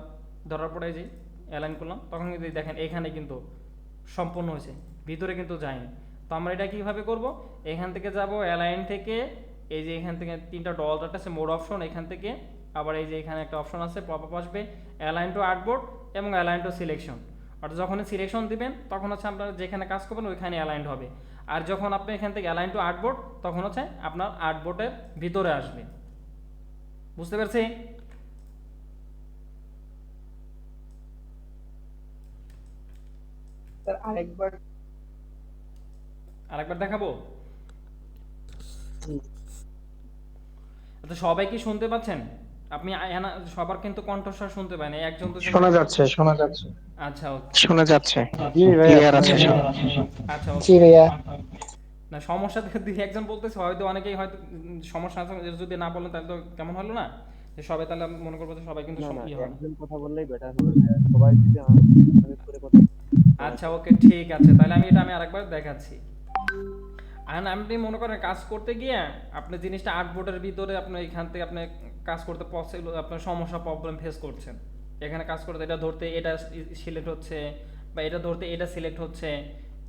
ধরার পরে যে অ্যালাইন করলাম, তখন কিন্তু দেখেন এখানে কিন্তু সম্পূর্ণ হয়েছে, ভিতরে কিন্তু যায়নি। তো আমরা এটা কীভাবে করব, এখান থেকে যাব অ্যালাইন থেকে, এই যে এখান থেকে তিনটা ডট আছে মোড অপশন, এখান থেকে আবার এই যে এখানে একটা অপশন আছে পপ আপ আসবে, অ্যালাইন টু আর্টবোর্ড এবং অ্যালাইন টু সিলেকশন। অর্থাৎ যখন সিলেকশন দিবেন তখন হচ্ছে আপনারা যেখানে কাজ করবেন ওইখানে অ্যালাইন্ড হবে, আর যখন আপনি এখান থেকে অ্যালাইন টু আর্টবোর্ড তখন হচ্ছে আপনার আর্টবোর্ডের ভিতরে আসবে। বুঝতে পারছি? আরেকবার দেখাবো? আচ্ছা, সবাই কি শুনতে পাচ্ছেন? আপনি সবার কিন্তু কণ্ঠস্বর শুনতে পান, একজন তো শোনা যাচ্ছে, শোনা যাচ্ছে। আচ্ছা, ওকে, শোনা যাচ্ছে, জি ভাইয়া। ক্লিয়ার আছে। আচ্ছা, জি ওকে। ভাইয়া। না, সমস্যা দুই একজন বলতেছে, হয়তো অনেকেই হয়তো সমস্যা আছে, যদি না বলেন তাহলে তো কেমন হলো না, যে সবাই তাহলে আমি মনে করবো যে সবাই কিন্তু না না, ইয়ে হবে। একজন কথা বললেই বেটার হবে ভাইয়া, সবাই যদি আমি করে কথা। আচ্ছা, ওকে, ঠিক আছে, তাহলে আমি আরেকবার দেখাচ্ছি। আর আপনি মনে করেন কাজ করতে গিয়ে আপনি জিনিসটা আর্টবোর্ডের ভিতরে আপনি এখান থেকে আপনি কাজ করতে পসিবল, আপনার সমস্যা প্রবলেম ফেস করছেন, এখানে কাজ করতে এটা ধরতে এটা সিলেক্ট হচ্ছে, বা এটা ধরতে এটা সিলেক্ট হচ্ছে,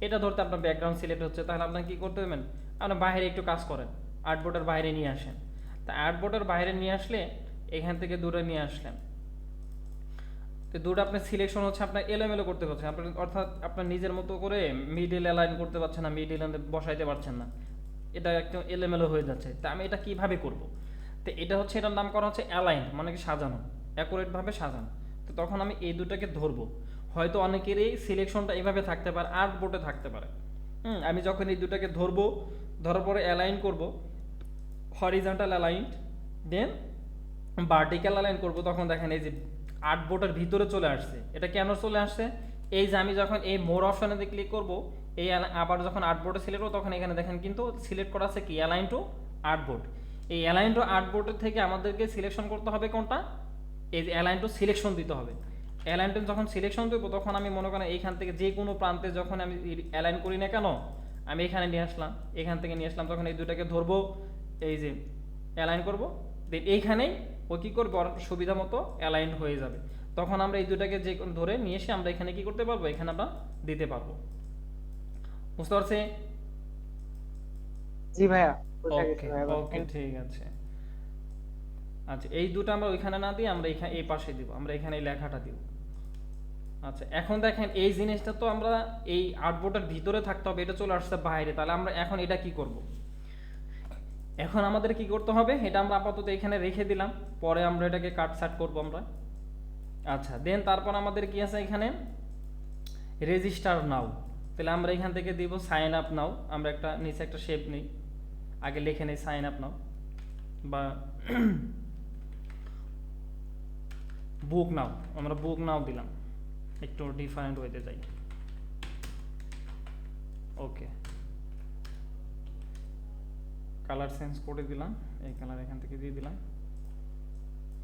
এটা ধরতে আপনার ব্যাকগ্রাউন্ড সিলেক্ট হচ্ছে, তাহলে আপনাকে কী করতে হবে, আপনি বাইরে একটু কাজ করেন, আর্টবোর্ডের বাইরে নিয়ে আসেন। তা আর্টবোর্ডের বাইরে নিয়ে আসলে এখান থেকে দূরে নিয়ে আসলেন, তো দুটো আপনার সিলেকশন হচ্ছে আপনার এলোমেলো করতে পারছেন, আপনার অর্থাৎ আপনার নিজের মতো করে মিডিল অ্যালাইন করতে পারছেন না, মিডিল বসাইতে পারছেন না, এটা একদম এলোমেলো হয়ে যাচ্ছে। তা আমি এটা কিভাবে করব? তো এটা হচ্ছে, এটার নাম করা হচ্ছে অ্যালাইন, মানে কি সাজানো, অ্যাকুরেটভাবে সাজানো। তো তখন আমি এই দুটাকে ধরবো, হয়তো অনেকেরই সিলেকশনটা এভাবে থাকতে পারে, আর্টবোর্ডে থাকতে পারে। আমি যখন এই দুটাকে ধরবো, ধরার পরে অ্যালাইন করব, হরিজন্টাল অ্যালাইন, দেন ভার্টিক্যাল অ্যালাইন করব, তখন দেখেন এই যে আর্টবোর্ডের ভিতরে চলে আসছে। এটা কেন চলে আসছে? এই যে আমি যখন এই মোর অপশনে ক্লিক করব, এই আবার যখন আর্টবোর্ডে সিলেক্ট করব তখন এখানে দেখেন কিন্তু সিলেক্ট করা আছে কি অ্যালাইন টু আর্টবোর্ড। এই অ্যালাইন টু আর্টবোর্ডের থেকে আমাদেরকে সিলেকশন করতে হবে কোনটা, এই যে অ্যালাইন টু সিলেকশন দিতে হবে। অ্যালাইন টু যখন সিলেকশন দেবো তখন আমি মনে করেন এইখান থেকে যে কোনো প্রান্তে যখন আমি অ্যালাইন করি না কেন, আমি এখানে নিয়ে আসলাম, এখান থেকে নিয়ে আসলাম, তখন এই দুটাকে ধরবো, এই যে অ্যালাইন করব, দেন এইখানেই ও কী করবে, ওর সুবিধা মতো অ্যালাইন হয়ে যাবে। তখন আমরা এই দুটাকে যে ধরে নিয়ে এসে আমরা এখানে কি করতে পারবো, এখানে আমরা দিতে পারবো। বুঝতে পারছি? জি ভাইয়া ওকে ওকে ঠিক আছে। আচ্ছা এই দুটো আমরা ওইখানে না দিই, আমরা এখানে এই পাশে দিব, আমরা এখানে এই লেখাটা দিব। আচ্ছা এখন দেখেন এই জিনিসটা তো আমরা এই আর্টবোর্ডের ভিতরে থাকতে হবে, এটা চলে আসছে বাইরে, তাহলে আমরা এখন এটা কি করব, এখন আমাদের কি করতে হবে, এটা আমরা আপাতত এখানে রেখে দিলাম, পরে আমরা এটাকে কাটছাট করব আমরা। আচ্ছা দেন তারপর আমাদের কি আছে এখানে রেজিস্টার নাও, তাহলে আমরা এখান থেকে দিব সাইন আপ নাও, আমরা একটা নিচে একটা শেপ নিই, আগে লিখে নেই সাইন আপ নাও বা বুক নাও, আমরা বুক নাও দিলাম, একটু ডিফারেন্ট ওয়েতে যাই। ওকে কালার চেঞ্জ করে দিলাম, এই কালার এখান থেকে দিয়ে দিলাম।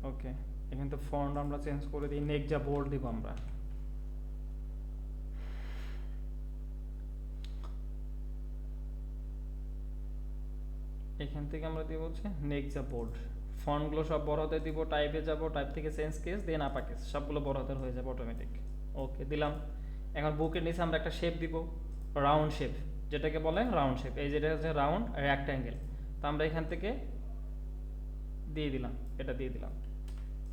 ওকে এখান থেকে ফন্ট আমরা চেঞ্জ করে দিই, নেক্সট বোল্ড দিব আমরা। এখান থেকে আমরা দিব হচ্ছে নেক্সট বোল্ড, ফন্টগুলো সব বড় হাতে দিব, টাইপে যাব, টাইপ থেকে চেঞ্জ কেস দেন আপার কেস, সবগুলো বড় হাতের হয়ে যাবে অটোমেটিক। ওকে দিলাম। এখন বুকের নিচে আমরা একটা শেপ দিব, রাউন্ড শেপ, যেটাকে বলে রাউন্ড শেপ, এই যেটা হচ্ছে রাউন্ড রেক্ট্যাঙ্গেল, তো আমরা এখান থেকে দিয়ে দিলাম, এটা দিয়ে দিলাম।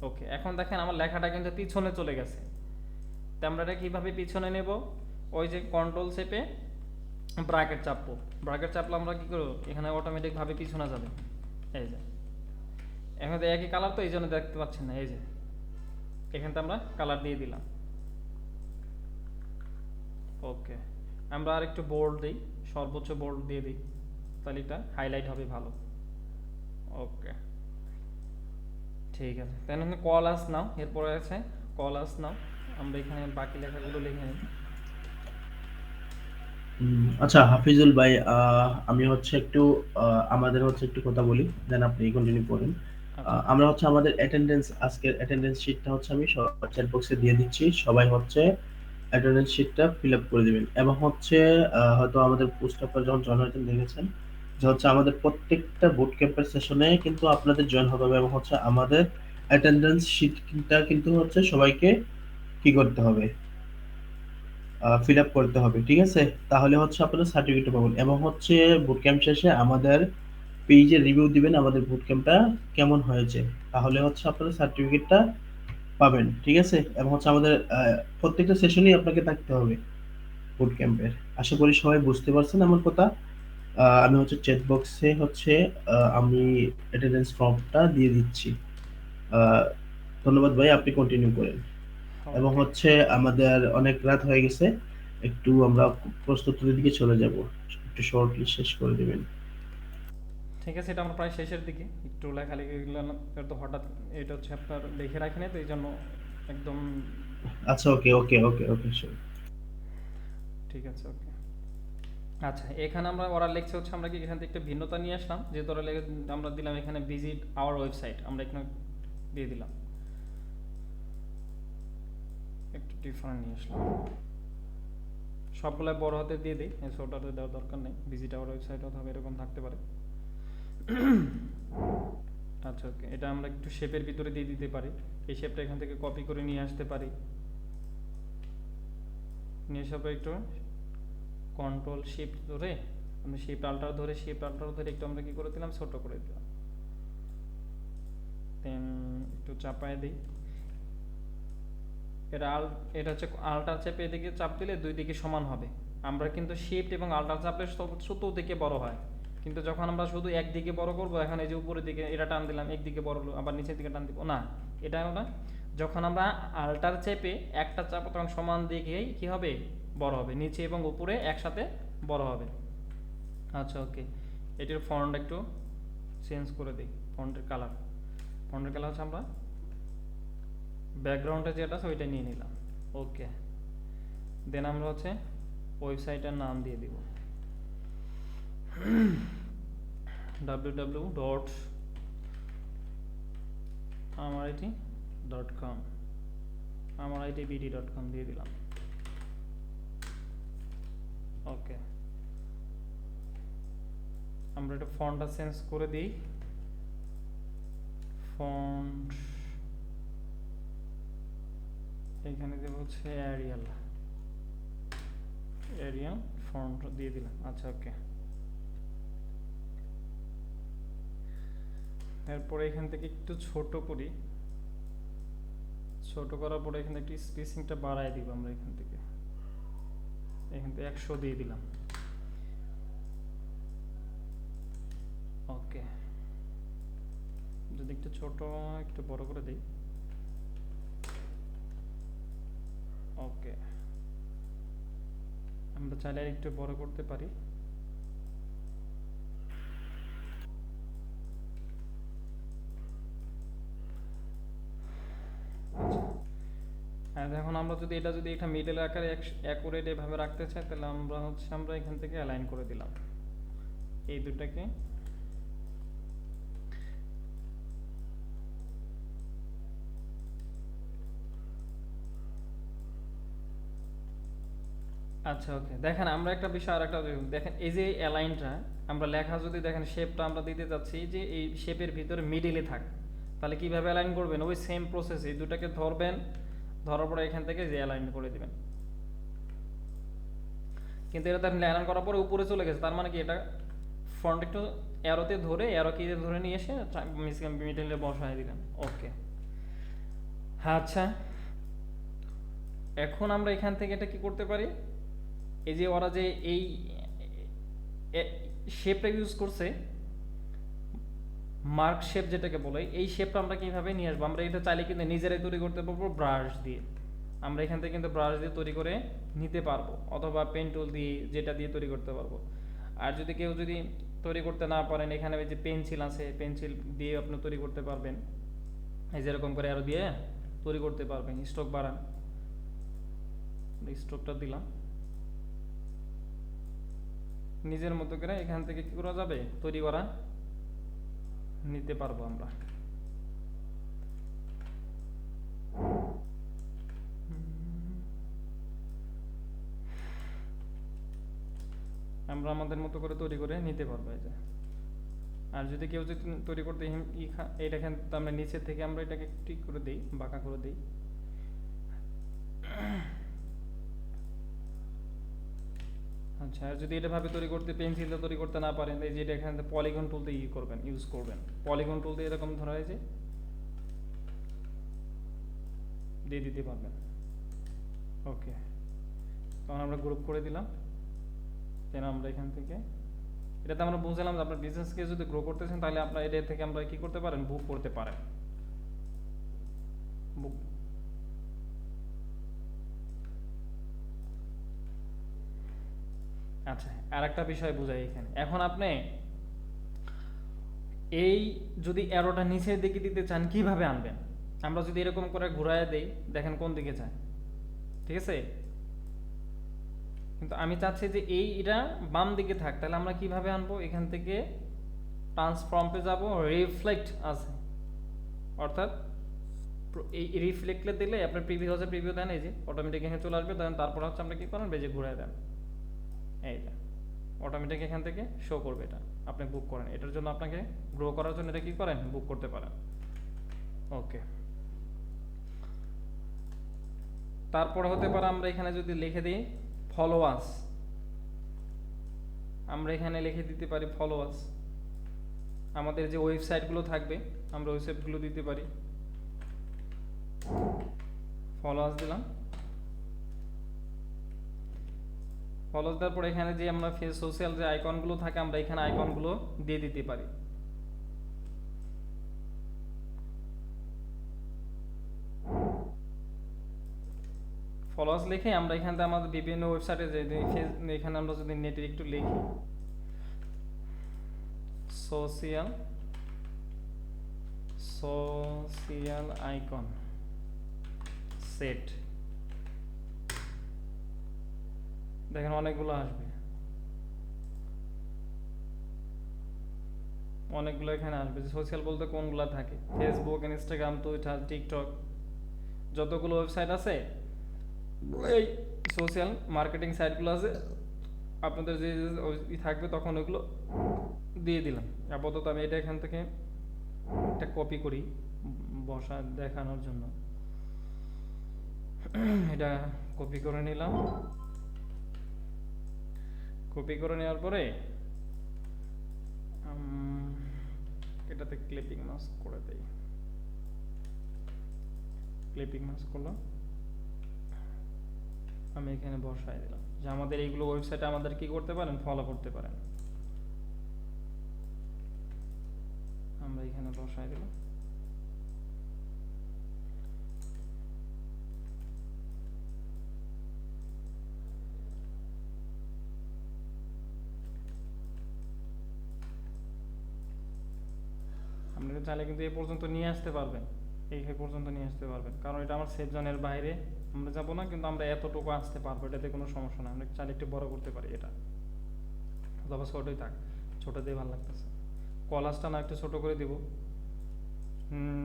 ওকে এখন দেখেন আমার লেখাটা কিন্তু পিছনে চলে গেছে, তো আমরা এটা কীভাবে পিছনে নেব, ওই যে কন্ট্রোল শেপে ব্র্যাকেট চাপবো, ব্র্যাকেট চাপলে আমরা কী করবো, এখানে অটোমেটিকভাবে পিছনে যাবে। এই যে এখন তো একই কালার, তো এই জন্য দেখতে পাচ্ছেন না, এই যে এখান থেকে আমরা কালার দিয়ে দিলাম। ওকে আমরা আর একটু বোল্ড দিই, সর্বোচ্চ বোল্ড দিয়ে দিই, তাহলে এটা হাইলাইট হবে ভালো। ওকে ঠিক আছে, তাহলে কল আস নাও, এরপরে আছে কল আস নাও, আমরা এখানে বাকি লেখাগুলো লিখে নিই। আচ্ছা হাফিজুল ভাই, আমি হচ্ছে একটু আমাদের হচ্ছে একটু কথা বলি, দেন আপনি কন্টিনিউ করেন। আমরা হচ্ছে আমাদের অ্যাটেন্ডেন্স, আজকের অ্যাটেন্ডেন্স শিটটা হচ্ছে আমি চ্যাট বক্সে দিয়ে দিচ্ছি, সবাই হচ্ছে অ্যাটেন্ডেন্স শিটটা ফিল আপ করে দিবেন। এবং হচ্ছে হয়তো আমাদের পোস্ট আপনারা যখন জয়েন হয়েছেন দেখেছেন যে হচ্ছে আমাদের প্রত্যেকটা বুট ক্যাম্পের সেশনে কিন্তু আপনাদের জয়েন হতে হবে, এবং হচ্ছে আমাদের অ্যাটেন্ডেন্স শিটটা কিন্তু হচ্ছে সবাইকে কি করতে হবে, ফিল আপ করতে হবে, ঠিক আছে? তাহলে হচ্ছে আপনারা সার্টিফিকেট পাবেন, এবং হচ্ছে বুট ক্যাম্প শেষে আমাদের পেজে রিভিউ দিবেন আমাদের বুট ক্যাম্পটা কেমন হয়েছে, তাহলে হচ্ছে আপনারা সার্টিফিকেটটা পাবেন, ঠিক আছে? এবং হচ্ছে আমাদের প্রত্যেকটা সেশনেই আপনাকে থাকতে হবে বুট ক্যাম্পের। আশা করি সবাই বুঝতে পারছেন আমার কথা। আমি হচ্ছে চ্যাট বক্সে হচ্ছে আমি অ্যাটেন্ডেন্স ফর্মটা দিয়ে দিচ্ছি। ধন্যবাদ ভাই, আপনি কন্টিনিউ করেন। এবং হচ্ছে আমাদের অনেক রাত হয়ে গেছে, একটু আমরা প্রস্তুতির দিকে চলে যাব, একটু শর্টলি শেষ করে দিবেন। ঠিক আছে, এটা আমরা প্রায় শেষের দিকে, একটু লেখালেখি তো হঠাৎ এটা হচ্ছে আপনার লিখে রাখিনি, তো এই জন্য একদম। আচ্ছা ওকে ওকে ওকে ওকে শিওর। ঠিক আছে ওকে। আচ্ছা এখানে আমরা ওরা লিখছে হচ্ছে আমরা কি এখান থেকে একটা ভিন্নতা নিয়ে আসলাম, যেহেতু ওরা লিখে আমরা দিলাম এখানে ভিজিট আওয়ার ওয়েবসাইট, আমরা এখানে দিয়ে দিলাম, একটু ডিফারেন্ট নিয়ে আসলাম, সবগুলো বড় হাতে দিয়ে দিই, ছোটতে দেওয়ার দরকার নেই, ভিজিট আওয়ার ওয়েবসাইট অথবা এরকম থাকতে পারে। আচ্ছা ওকে, এটা আমরা একটু শেপের ভিতরে দিয়ে দিতে পারি, এই শেপটা এখান থেকে কপি করে নিয়ে আসতে পারি, নিয়ে এসে একটু কন্ট্রোল শিফট ধরে আমরা শিফট আল্টার ধরে একটু আমরা কি করে দিলাম, ছোট করে দিলাম, দেন একটু চাপায় দিই, এটা হচ্ছে আল্টার চেপে এদিকে চাপ দিলে দুই দিকে সমান হবে। আমরা কিন্তু শিফট এবং আল্টার চাপলে ছোট দিকে বড় হয়, কিন্তু যখন আমরা শুধু একদিকে বড় করব, এখন এই যে উপরের দিকে এটা টান দিলাম, একদিকে বড় হলো, আবার নিচের দিকে টান দিব না, এটা না। যখন আমরা আল্টার চেপে একটা চাপ তখন সমান দিকেই কি হবে, বড় হবে, নিচে এবং উপরে একসাথে বড় হবে। আচ্ছা ওকে, এটির ফন্ট একটু চেঞ্জ করে দিই, ফন্টের কালার হচ্ছে আমরা ব্যাকগ্রাউন্ডে যেটা আছে ওইটা নিয়ে নিলাম। ওকে দেন আমরা হচ্ছে ওয়েবসাইটের নাম দিয়ে দিব www.amarit.com amaritbd.com দিয়ে দিলাম। ওকে, আমরা এটা ফন্টটা চেঞ্জ করে দিই। ফন্ট এখানে দেব হচ্ছে এরিয়াল ফন্ট দিয়ে দিলাম। আচ্ছা, ওকে। এরপরে এখান থেকে একটু ছোট করি, ছোট করার পরে এখানে একটু স্পেসিংটা বাড়ায় দিব আমরা এখান থেকে 100 দিয়ে দিলাম। ওকে, যদি একটু ছোট একটু বড় করে দিই। ওকে, আমরা চাইলে একটু বড় করতে পারি। এখন আমরা যদি এটা মিডল আকারে অ্যাকুরেট এভাবে রাখতে চাই, তাহলে আমরা এখান থেকে অ্যালাইন করে দিলাম এই দুটাকে। আচ্ছা, ওকে। দেখেন আমরা একটা বিষয় আর একটা দেখেন, এই যে অ্যালাইনটা আমরা লেখা যদি দেখেন শেপটা আমরা দিতে যাচ্ছি যে এই শেপের ভিতরে মিডলে থাক, তাহলে কিভাবে অ্যালাইন করবেন? ওই সেম প্রসেস, এই দুটাকে ধরবেন, ধরার পরে এখান থেকে যে অ্যালাইন করে দিবেন। কিন্তু এটা দেখেন অ্যালাইন করার পরে উপরে চলে গেছে, তার মানে কি এটা ফ্রন্ট একটু অ্যারোতে ধরে অ্যারো কি ধরে নিয়ে এসে মিডলে বসায় দিলেন। ওকে, আচ্ছা। এখন আমরা এখান থেকে এটা কি করতে পারি? এই যে ওরা যে এই শেপটা ইউজ করছে, মার্ক শেপ যেটাকে বলে, এই শেপটা আমরা কিভাবে নিয়ে আসবো? আমরা এটা চাইলে কিন্তু নিজেরাই তৈরি করতে পারবো ব্রাশ দিয়ে। আমরা এখান থেকে কিন্তু ব্রাশ দিয়ে তৈরি করে নিতে পারবো, অথবা পেন টুল দিয়ে, যেটা দিয়ে তৈরি করতে পারবো। আর যদি কেউ তৈরি করতে না পারেন, এখানে যে পেন্সিল আছে, পেন্সিল দিয়ে আপনি তৈরি করতে পারবেন। এই যেরকম করে আরো দিয়ে তৈরি করতে পারবেন। স্ট্রোক বাড়ান, স্ট্রোকটা দিলাম, নিজের মতো করে এখান থেকে কি করা যাবে? তৈরি করা নিতে পারবো আমরা। আমাদের মতো করে তৈরি করে নিতে পারবো। এই যে, আর যদি কেউ তৈরি করতে এইটা আমরা নিচের থেকে আমরা এটাকে ঠিক করে দিই, বাঁকা করে দিই। আচ্ছা, আর যদি এটা ভাবে তৈরি করতে, পেন্সিল দিয়ে তৈরি করতে না পারেন, এই যে এটা এখানে পলিগন টুল দিয়ে ইউজ করবেন। পলিগন টুল দিয়ে এরকম ধরা হয়েছে দিয়ে দিতে পারবেন। ওকে, তখন আমরা গ্রুপ করে দিলাম। দেন আমরা এখান থেকে এটাতে আমরা বুঝলাম যে আপনার বিজনেসকে যদি গ্রো করতেছেন, তাহলে আপনার এটা থেকে আমরা কি করতে পারেন? বুক করতে পারেন। বুক আচ্ছা, আর একটা বিষয় বুঝাই এখানে। এখন আপনি এই যদি অ্যারোটা নিচের দিকে দিতে চান, কিভাবে আনবেন? আমরা যদি এরকম করে ঘুরায় দেই, দেখেন কোন দিকে যায়, ঠিক আছে? কিন্তু আমি চাচ্ছি যে এটা বাম দিকে থাক, তাহলে আমরা কিভাবে আনবো? এখান থেকে ট্রান্সফর্মে যাব, রিফ্লেক্ট আছে, অর্থাৎ এই রিফ্লেক্টে দিলে আপনার প্রিভিউ হচ্ছে, প্রিভিউ দেন, এই যে অটোমেটিক এখানে চলে আসবে। দেন তারপর হচ্ছে আমরা কি করবেন? বেজে ঘুরায় দেন, এইটা অটোমেটিক এখান থেকে শো করবে। এটা আপনি বুক করেন, এটার জন্য আপনাকে গ্রো করার জন্য এটা কি করেন? বুক করতে পারেন। ওকে, তারপর হতে পারে আমরা এখানে যদি লিখে দিই ফলোয়ার্স, আমরা এখানে লিখে দিতে পারি ফলোয়ার্স। আমাদের যে ওয়েবসাইটগুলো থাকবে, আমরা ওয়েবসাইটগুলো দিতে পারি। ফলোয়ার্স দিলাম, ফলোজ দেওয়ার পর এখানে যে আমরা সোশ্যাল যে আইকনগুলো থাকে, আমরা এখানে আইকনগুলো দিয়ে দিতে পারি। ফলোয়ার্স লিখে আমরা এখান থেকে আমাদের বিভিন্ন ওয়েবসাইটে যে এখানে আমরা যদি নেটে একটু লিখি সোশ্যাল আইকন সেট, দেখেন অনেকগুলো আসবে, অনেকগুলো এখানে আসবে। সোশ্যাল বলতে কোনগুলো থাকে, ফেসবুক, ইনস্টাগ্রাম, টুইটার, টিকটক, যতগুলো ওয়েবসাইট আছে এই সোশ্যাল মার্কেটিং সাইটগুলো আছে আপনাদের যে থাকবে তখন ওইগুলো দিয়ে দিলাম। আপাতত আমি এটা এখান থেকে একটা কপি করি বসা দেখানোর জন্য। এটা কপি করে নিলাম। কপি করে নেওয়ার পরে এটাতে ক্লিপিং মাস্ক করে দেই। ক্লিপিং মাস্ক করলাম, আমি এখানে বসাই দিলাম যে আমাদের এইগুলো ওয়েবসাইটে আমাদের কি করতে পারেন, ফলো করতে পারেন। আমরা এখানে বসাই দিলাম। আপনারা চাইলে কিন্তু এই পর্যন্ত নিয়ে আসতে পারবেন, এই পর্যন্ত নিয়ে আসতে পারবেন, কারণ এটা আমার সেফ জোনের বাইরে আমরা যাব না, কিন্তু আমরা এতটুকু আসতে পারবো, এটাতে কোনো সমস্যা না। আমরা চাইলে একটু বড় করতে পারি এটা, তবে ছোটই থাক, ছোট দিয়ে ভালো লাগতেছে। কলাসটা না একটু ছোট করে দিব,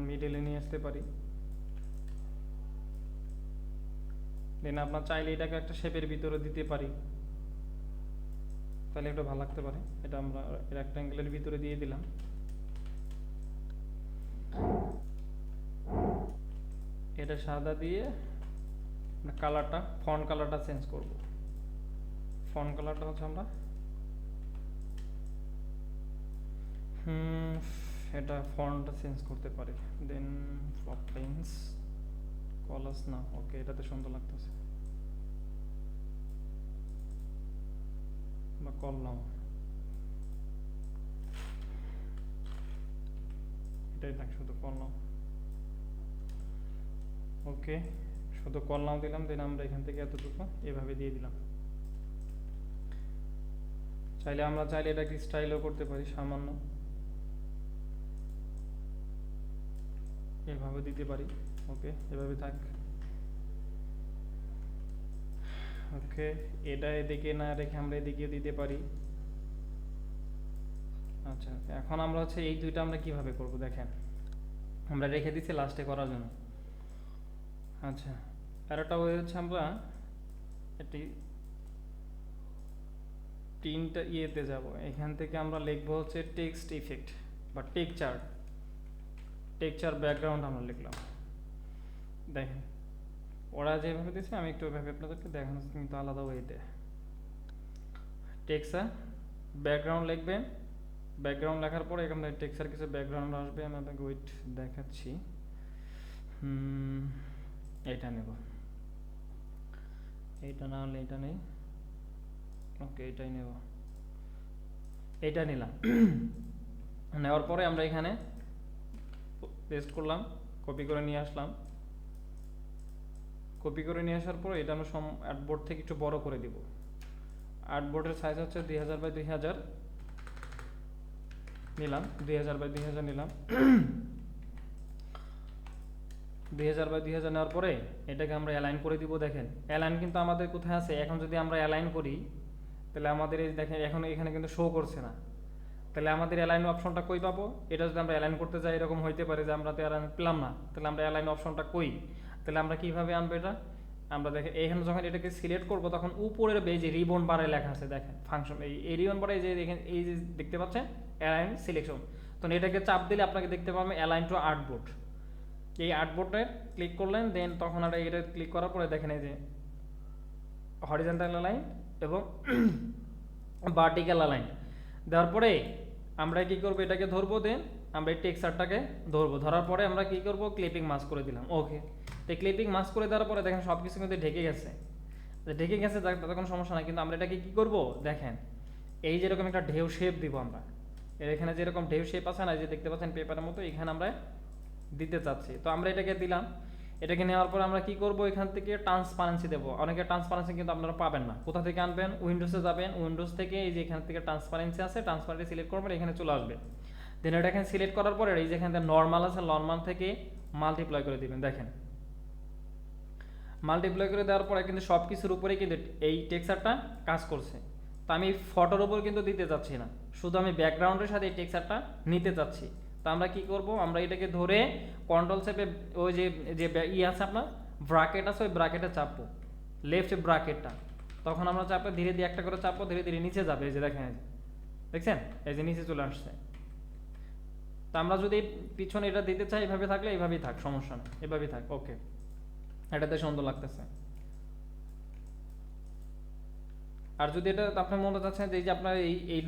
মিডলে নিয়ে আসতে পারি। দেন আপনার চাইলে এটাকে একটা শেপের ভিতরে দিতে পারি, তাহলে একটু ভালো লাগতে পারে। এটা আমরা রেক্ট্যাঙ্গেলের ভিতরে দিয়ে দিলাম। এটা সাদা দিয়ে কালারটা, ফন্ট কালারটা চেঞ্জ করব। ফন্ট কালারটা হচ্ছে আমরা এটা ফন্টটা চেঞ্জ করতে পারি। দেন ফ্লপ লাইন্স, কলাস না, ওকে এটাতে সুন্দর লাগতেছে, বা কলম, এটাই থাক শুধু কলম। ওকে, শুধু কলম দিলাম। দেন আমরা এখান থেকে এতটুকু এভাবে দিয়ে দিলাম। আমরা চাইলে এটাকে স্টাইলও করতে পারি, সামান্য এভাবে দিতে পারি। ওকে, এভাবে থাক। ওকে, এটা এদিকে না রেখে আমরা এদিকে দিতে পারি। আচ্ছা, এখন আমরা হচ্ছে এই দুইটা আমরা কিভাবে করব দেখেন, আমরা রেখে দিচ্ছি লাস্টে করার জন্য। আচ্ছা, আর একটা ওয়ে হচ্ছে আমরা এটি তিনটা ইয়েতে যাব। এখান থেকে আমরা লিখবো হচ্ছে টেক্সট ইফেক্ট বা টেক্সচার। টেক্সচার ব্যাকগ্রাউন্ড আমরা লিখলাম। দেখেন ওরা যেভাবে দিচ্ছে আমি একটু ওইভাবে আপনাদেরকে দেখানো, কিন্তু আলাদা ওয়েতে। টেক্সচার ব্যাকগ্রাউন্ড লিখবেন। ব্যাকগ্রাউন্ড লেখার পরে এখানে টেক্সচার কিছু ব্যাকগ্রাউন্ড আসবে, আমি আপনাকে ওয়েট দেখাচ্ছি। এটা নেব, এইটা না হলে এটা নেই। ওকে, এটাই নেব, এইটা নিলাম। নেওয়ার পরে আমরা এখানে পেস্ট করলাম, কপি করে নিয়ে আসলাম। কপি করে নিয়ে আসার পরে এটা আমরা আর্টবোর্ড থেকে একটু বড় করে দিব। আর্টবোর্ডের সাইজ হচ্ছে 2000 বাই 2000 নিলাম, 2000 বাই 2000 নিলাম। 2000 বাই 2000 নেওয়ার পরে এটাকে আমরা অ্যালাইন করে দিব। দেখেন অ্যালাইন কিন্তু আমাদের কোথায় আছে, এখন যদি আমরা অ্যালাইন করি তাহলে আমাদের এই দেখেন এখন এখানে কিন্তু শো করছে না। তাহলে আমাদের অ্যালাইন অপশনটা কই পাবো? এটা যদি আমরা অ্যালাইন করতে যাই এরকম হইতে পারে যে আমরা তো অ্যালাইন পেলাম না, তাহলে আমরা অ্যালাইন অপশনটা কই? তাহলে আমরা কিভাবে আনবো এটা? আমরা দেখেন এখানে যখন এটাকে সিলেক্ট করব তখন উপরের যে রিবন বারে লেখা আছে, দেখেন ফাংশন, এই রিবন বারে যে দেখেন এই যে দেখতে পাচ্ছেন অ্যালাইন সিলেকশন, তো এটাকে চাপ দিলে আপনাকে দেখতে পাবেন অ্যালাইন টু আর্টবোর্ড। এই আর্টবোর্ডে ক্লিক করলেন, দেন তখন আর এটা ক্লিক করার পরে দেখেন এই যে হরিজন্টাল অ্যালাইন এবং ভার্টিক্যাল অ্যালাইন দেওয়ার পরে আমরা কি করব, এটাকে ধরবো। দেন আমরা এই টেক্সচারটাকে ধরবো, ধরার পরে আমরা কি করব, ক্লিপিং মাস্ক করে দিলাম। ওকে, তো ক্লিপিং মাস্ক করে দেওয়ার পরে দেখেন সব কিছু কিন্তু ঢেকে গেছে। ঢেকে গেছে তাতে কোনো সমস্যা নাই, কিন্তু আমরা এটাকে কি করব দেখেন, এই যেরকম একটা ঢেউ শেপ দিব আমরা। এর এখানে যেরকম ঢেউ শেপ আছে না, যে দেখতে পাচ্ছেন পেপারের মতো, এখানে আমরা দিতে চাচ্ছি। তো আমরা এটাকে দিলাম। এটাকে নেওয়ার পর আমরা কি করব, এখান থেকে ট্রান্সপারেন্সি দেবো। অনেকে ট্রান্সপারেন্সি কিন্তু আপনারা পাবেন না, কোথা থেকে আনবেন? উইন্ডোজে যাবেন, উইন্ডোজ থেকে এই যে এখান থেকে ট্রান্সপারেন্সি আছে, ট্রান্সপারেন্সি সিলেক্ট করবেন, এখানে চলে আসবে। দেন এটা এখানে সিলেক্ট করার পরে এই যে এখানে নর্মাল আছে, নর্মাল থেকে মাল্টিপ্লাই করে দিবেন। দেখেন মাল্টিপ্লাই করে দেওয়ার পরে কিন্তু সব কিছুর উপরে কিন্তু এই টেক্সচারটা কাজ করছে। তো আমি ফটোর উপর কিন্তু দিতে চাচ্ছি না, শুধু আমি ব্যাকগ্রাউন্ডের সাথে এই টেক্সচারটা নিতে চাচ্ছি। তো আমরা কি করব, আমরা এটাকে ধরে কন্ট্রোল চেপে ওই যে যে আছে আপনার ব্র্যাকেট আছে, ওই ব্র্যাকেটে চাপবো, লেফট ব্র্যাকেটটা। তখন আমরা চাপে ধীরে ধীরে একটা করে চাপবো, ধীরে ধীরে নিচে যাবে। এই যে দেখেন, এই যে দেখছেন, এই যে নিচে চলে আসছে। তা আমরা যদি পিছনে এটা দিতে চাই, এভাবে থাকলে এইভাবেই থাক, সমস্যা নেই, এভাবেই থাক। ওকে, এটাতে সুন্দর লাগতেছে। আর যদি এটা আপনার মনে চাচ্ছেন যে এই যে আপনার এই এই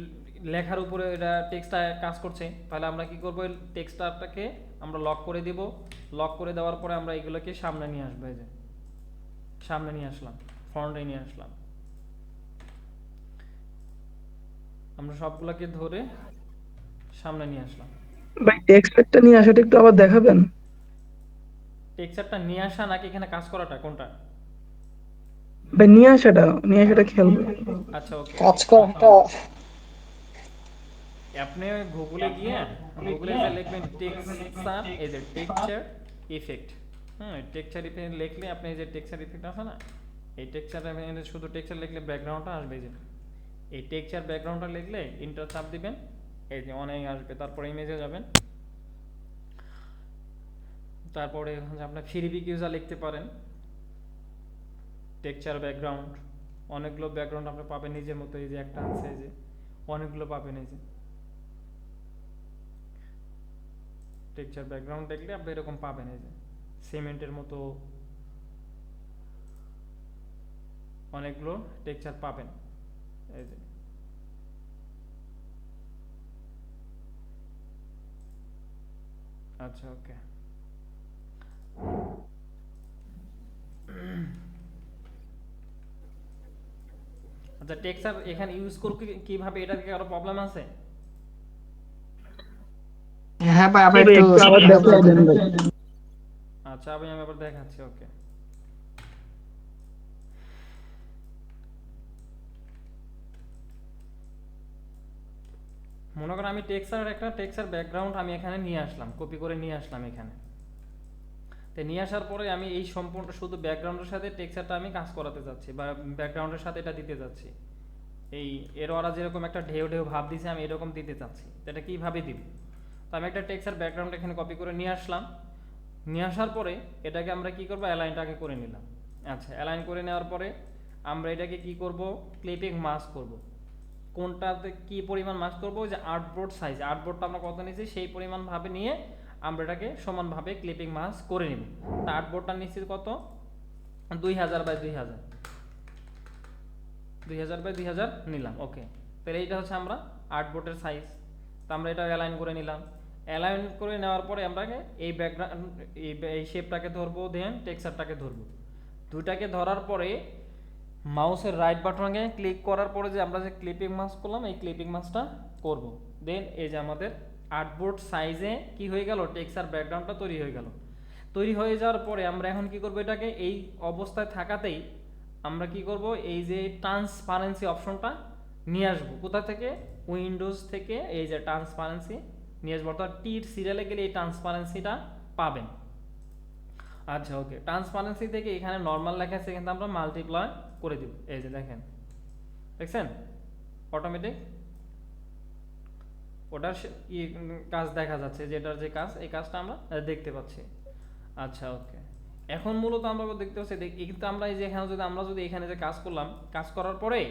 লেখার উপরে এটা টেক্সটটা কাজ করছে, তাহলে আমরা কি করব, এই টেক্সটটাকে আমরা লক করে দিব। লক করে দেওয়ার পরে আমরা এগুলোকে সামনে নিয়ে আসবো। এই যে সামনে নিয়ে আসলাম, ফ্রন্টে নিয়ে আসলাম। আমরা সবগুলোকে ধরে সামনে নিয়ে আসলাম। ভাই টেক্সচারটা নিয়ে আসাটা একটু আবার দেখাবেন? টেক্সচারটা নিয়ে আসা নাকি এখানে কাজ করাটা, কোনটা? ভাই নিয়ে আসাটা খেলবে। আচ্ছা, ওকে। কাজ করাটা আপনি গুগলে গিয়ে গুগলে যে লিখবেন টেক্সচার, এই যে টেক্সচার ইফেক্ট, টেক্সচার ইফেক্ট লিখলে আপনি এই যে টেক্সচার ইফেক্ট আছে না, এই টেক্সচার শুধু টেক্সচার লিখলে ব্যাকগ্রাউন্ডটা আসবে। যে এই টেক্সচার ব্যাকগ্রাউন্ডটা লিখলে ইন্টার চাপ দিবেন, এই যে অনেক আসবে। তারপরে ইমেজে যাবেন, তারপরে আপনার ফ্রি ইউজার লিখতে পারেন, টেক্সচার ব্যাকগ্রাউন্ড। অনেকগুলো ব্যাকগ্রাউন্ড আপনি পাবেন নিজের মতো। এই যে একটা আছে, এই যে অনেকগুলো পাবেন। এই যে টেক্সচার ব্যাকগ্রাউন্ড দেখলে আপনি এরকম পাবেন, এই যে সিমেন্টের মতো অনেকগুলো টেক্সচার পাবেন। এই যে আচ্ছা, ওকে। আচ্ছা, টেক্সচার এখানে ইউজ করব কিভাবে, এটা কি আরো প্রবলেম আছে? হ্যাঁ ভাই আবার একটু আবার দেখাই দেন ভাই। আচ্ছা, আমি আবার দেখাচ্ছি। ওকে, মনে করেন আমি একটা টেক্সচার ব্যাকগ্রাউন্ড আমি এখানে নিয়ে আসলাম, কপি করে নিয়ে আসলাম এখানে। তো নিয়ে আসার পরে আমি এই সম্পূর্ণ শুধু ব্যাকগ্রাউন্ডের সাথে টেক্সচারটা আমি কাজ করাতে যাচ্ছি, বা ব্যাকগ্রাউন্ডের সাথে এটা দিতে যাচ্ছি। এই এর ওরা যেরকম একটা ঢেউ ঢেউ ভাব দিছে, আমি এরকম দিতে চাচ্ছি। তো এটা কীভাবে দিব? তো আমি একটা টেক্সচার ব্যাকগ্রাউন্ড এখানে কপি করে নিয়ে আসলাম। নিয়ে আসার পরে এটাকে আমরা কি করব, অ্যালাইনটাকে করে নিলাম। আচ্ছা, অ্যালাইন করে নেওয়ার পরে আমরা এটাকে কি করব, ক্লিপিং মাস্ক করব। কোনটাতে কি পরিমাণ মাস্ক করব, যে আর্টবোর্ড সাইজ, আর্টবোর্ডটা আমরা কত নিয়েছি সেই পরিমাণ ভাবে নিয়ে আমরা এটাকে সমানভাবে ক্লিপিং মাস্ক করে নিব। তা আর্টবোর্ডটা নিচ্ছি কত, 2000 বাই 2000, 2000 বাই 2000 নিলাম। ওকে, তাহলে এইটা হচ্ছে আমরা আর্টবোর্ডের সাইজ। তো আমরা এটা অ্যালাইন করে নিলাম। অ্যালাইন করে নেওয়ার পরে আমরা এই ব্যাকগ্রাউন্ড এই শেপটাকে ধরবো, দেন টেক্সচারটাকে ধরবো। দুইটাকে ধরার পরে মাউসের রাইট বাটনে ক্লিক করার পরে যে আমরা যে ক্লিপিং মাস্ক করলাম, এই ক্লিপিং মাস্কটা করব। দেন এই যে আমাদের আর্টবোর্ড সাইজে কি হয়ে গেল, টেক্সচার ব্যাকগ্রাউন্ডটা তৈরি হয়ে গেল। তৈরি হয়ে যাওয়ার পরে আমরা এখন কি করব, এটাকে এই অবস্থায় থাকাতেই আমরা কি করব, এই যে ট্রান্সপারেন্সি অপশনটা নিয়ে আসবো। কোথা থেকে, উইন্ডোজ থেকে এই যে ট্রান্সপারেন্সি নিয়ে আসবো, অর্থাৎ টির সিরিয়ালে গেলে এই ট্রান্সপারেন্সিটা পাবেন। আচ্ছা, ওকে, ট্রান্সপারেন্সি থেকে এখানে নর্মাল লেখা আছে, এখানে আমরা মাল্টিপ্লাই করে দিব। এই যে দেখেন, দেখছেন অটোমেটিক ওটার কাজ দেখা যাচ্ছে, যেটার যে কাজ, এই কাজটা আমরা দেখতে পাচ্ছি। আচ্ছা, ওকে, এখন মূলত আমরা দেখতে পাচ্ছি, কিন্তু আমরা এই যে এখানে আমরা যদি এখানে যে কাজ করলাম, কাজ করার পরে